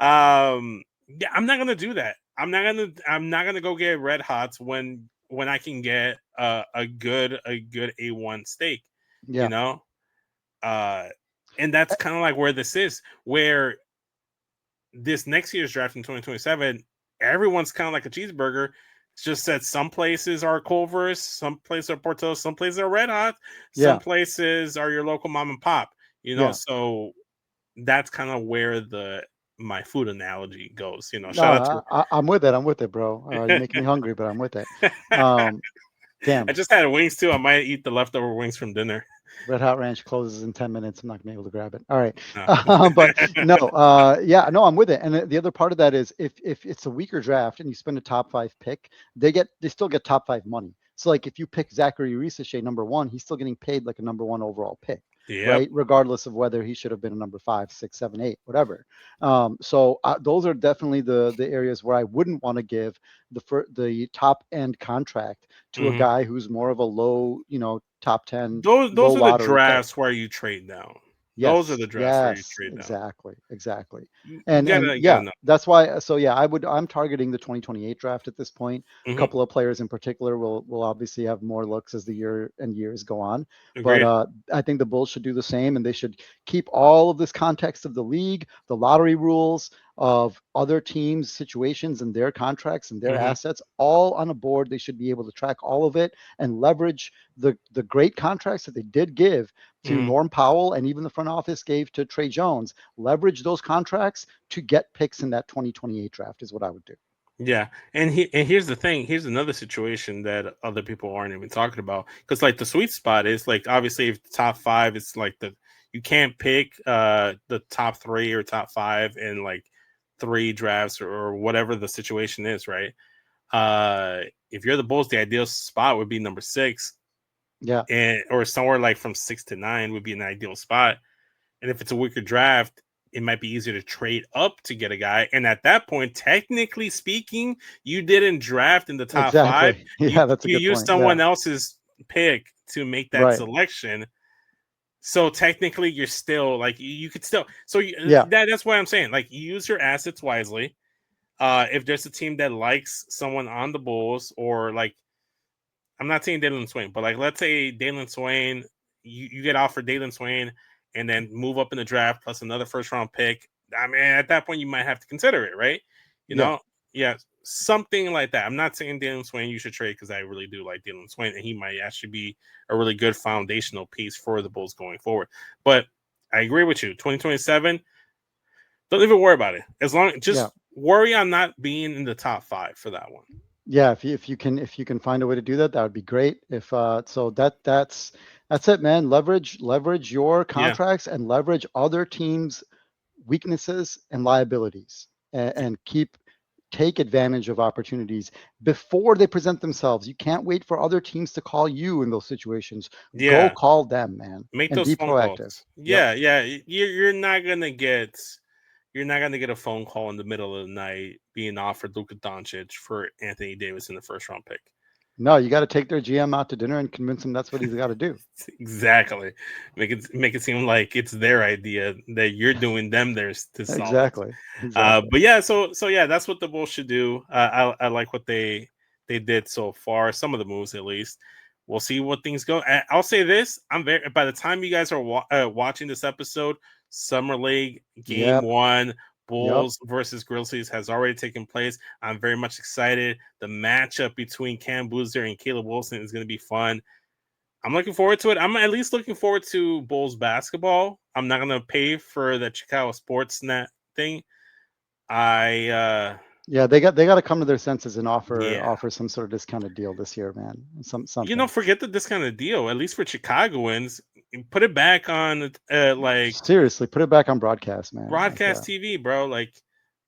Yeah, I'm not gonna do that. I'm not gonna go get red hots when I can get a good A1 steak, you Yeah. know? Uh and that's kind of like where this is, where this next year's draft in 2027, everyone's kind of like a cheeseburger. It's just that some places are Culver's, some places are Portillo's, some places are Red Hot, some Yeah. places are your local mom and pop. Yeah. So that's kind of where the my food analogy goes. No, Shout out to I'm with it. I'm with it, bro. You're making me hungry, but I'm with it. Um, I damn. just had wings too. I might eat the leftover wings from dinner. Red Hot Ranch closes in 10 minutes. I'm not gonna be able to grab it. All right. No. But no, yeah, no, I'm with it. And the other part of that is if it's a weaker draft and you spend a top 5 pick, they still get top 5 money. So like if you pick Zachary Risachet number 1, he's still getting paid like a number 1 overall pick, Yep. right? Regardless of whether he should have been a number 5, 6, 7, 8, whatever. Those are definitely the areas where I wouldn't want to give the top end contract to a Hmm. guy who's more of a low, top 10, low Those are the lottery pick. drafts where you trade down. Those are Yes, the drafts where you yes, trade down. exactly. You And gotta yeah, know. that's why. So yeah, I'm targeting the 2028 draft at this point. A Hmm. couple of players in particular will obviously have more looks as the years go on. But Agreed. I think the Bulls should do the same, and they should keep all of this context of the league, the lottery rules, of other teams' situations and their contracts and their Hmm. assets all on a board. They should be able to track all of it and leverage the great contracts that they did give to Hmm. Norm Powell and even the front office gave to Trey Jones. Leverage those contracts to get picks in that 2028 draft is what I would do. Yeah, and here's the thing. Here's another situation that other people aren't even talking about. Because like the sweet spot is like obviously if the top five, it's like you can't pick the top three or top five in like three drafts or whatever the situation is, right? If you're the Bulls, the ideal spot would be number six, Yeah, and or somewhere like from 6 to 9 would be an ideal spot. And if it's a weaker draft, it might be easier to trade up to get a guy. And at that point, technically speaking, you didn't draft in the top five. exactly. You Yeah, that's a you good used point. Yeah, someone else's pick to make that right. selection. So technically, you're still like you could still. So Yeah, that's why I'm saying like you use your assets wisely. If there's a team that likes someone on the Bulls, or like I'm not saying Dalen Swain, but like let's say Dalen Swain, you get offered Dalen Swain and then move up in the draft plus another first round pick. I mean, at that point you might have to consider it, right? You yeah. know, yeah, something like that. I'm not saying Dalen Swain you should trade because I really do like Dalen Swain and he might actually be a really good foundational piece for the Bulls going forward. But I agree with you. 2027, don't even worry about it. As long Yeah. just worry on not being in the top five for that one. Yeah, if you can find a way to do that, that would be great. If so that's it, man. Leverage your Yeah. contracts and leverage other teams' weaknesses and liabilities, and take advantage of opportunities before they present themselves. You can't wait for other teams to call you in those situations. Go Yeah. call them, man, Make and those be phone proactive. calls. Yep. Yeah, yeah. You're not gonna get a phone call in the middle of the night being offered Luka Doncic for Anthony Davis in the first round pick. No, you got to take their GM out to dinner and convince them that's what he's got to do. Exactly. Make it seem like it's their idea that you're doing them theirs to solve it. Exactly. Exactly. But yeah, so yeah, that's what the Bulls should do. I like what they did so far. Some of the moves, at least. We'll see what things go. I'll say this: I'm very. By the time you guys are watching this episode, Summer League Game Yep. One, Yep. Bulls versus Grizzlies, has already taken place. I'm very much excited. The matchup between Cam Boozer and Caleb Wilson is going to be fun. I'm looking forward to it. I'm at least looking forward to Bulls basketball. I'm not gonna pay for the Chicago Sportsnet thing. I Yeah, they got to come to their senses and offer yeah. offer some sort of discounted deal this year, man. Something. Forget this kind of deal. At least for Chicagoans, put it back on like Seriously, put it back on broadcast, man. Like, broadcast TV, bro. Like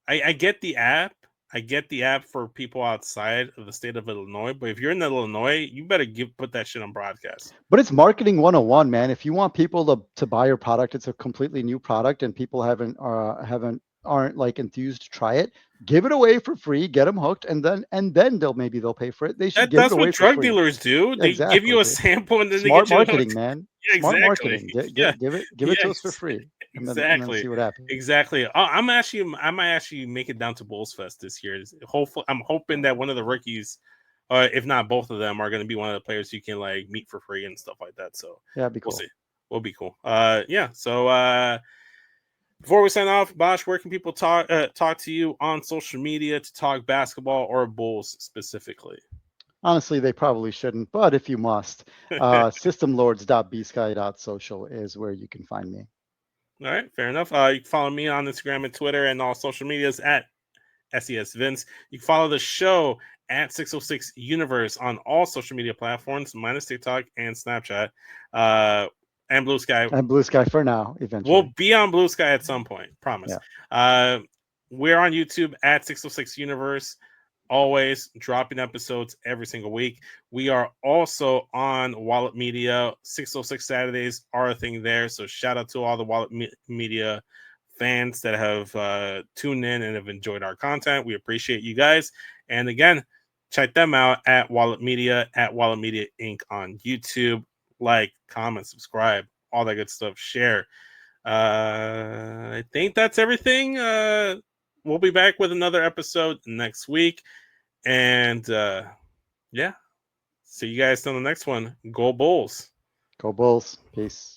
I get the app. I get the app for people outside of the state of Illinois, but if you're in Illinois, you better put that shit on broadcast. but it's marketing 101, man. If you want people to buy your product, it's a completely new product, and people aren't like enthused to try it. Give it away for free, get them hooked, and then they'll pay for it. They should give it That's what away for drug free. dealers do. They give Exactly, you a dude. sample and then they Smart get you to marketing, man. yeah, Smart exactly. marketing. Yeah, Give it to us for yes, free, and then exactly, see what happens. exactly. I might actually make it down to Bulls Fest this year. Hopefully, I'm hoping that one of the rookies, if not both of them, are going to be one of the players you can like meet for free and stuff like that. So Yeah, it'd be we'll cool. see. Will be cool. Yeah. So before we sign off, Bosh, where can people talk to you on social media to talk basketball or Bulls specifically? Honestly, they probably shouldn't, but if you must, systemlords.bsky.social is where you can find me. All right, fair enough. You can follow me on Instagram and Twitter and all social medias at SESvince. You can follow the show at 606 Universe on all social media platforms, minus TikTok and Snapchat. and Blue Sky. And Blue Sky for now, eventually. We'll be on Blue Sky at some point, promise. Yeah. We're on YouTube at 606 Universe, always dropping episodes every single week. We are also on Wallet Media. 606 Saturdays are a thing there. So shout out to all the Wallet Media fans that have tuned in and have enjoyed our content. We appreciate you guys. And again, check them out at Wallet Media Inc. on YouTube. Like, comment, subscribe, all that good stuff. Share. I think that's everything. We'll be back with another episode next week. And yeah, see you guys on the next one. Go Bulls. Go Bulls. Peace.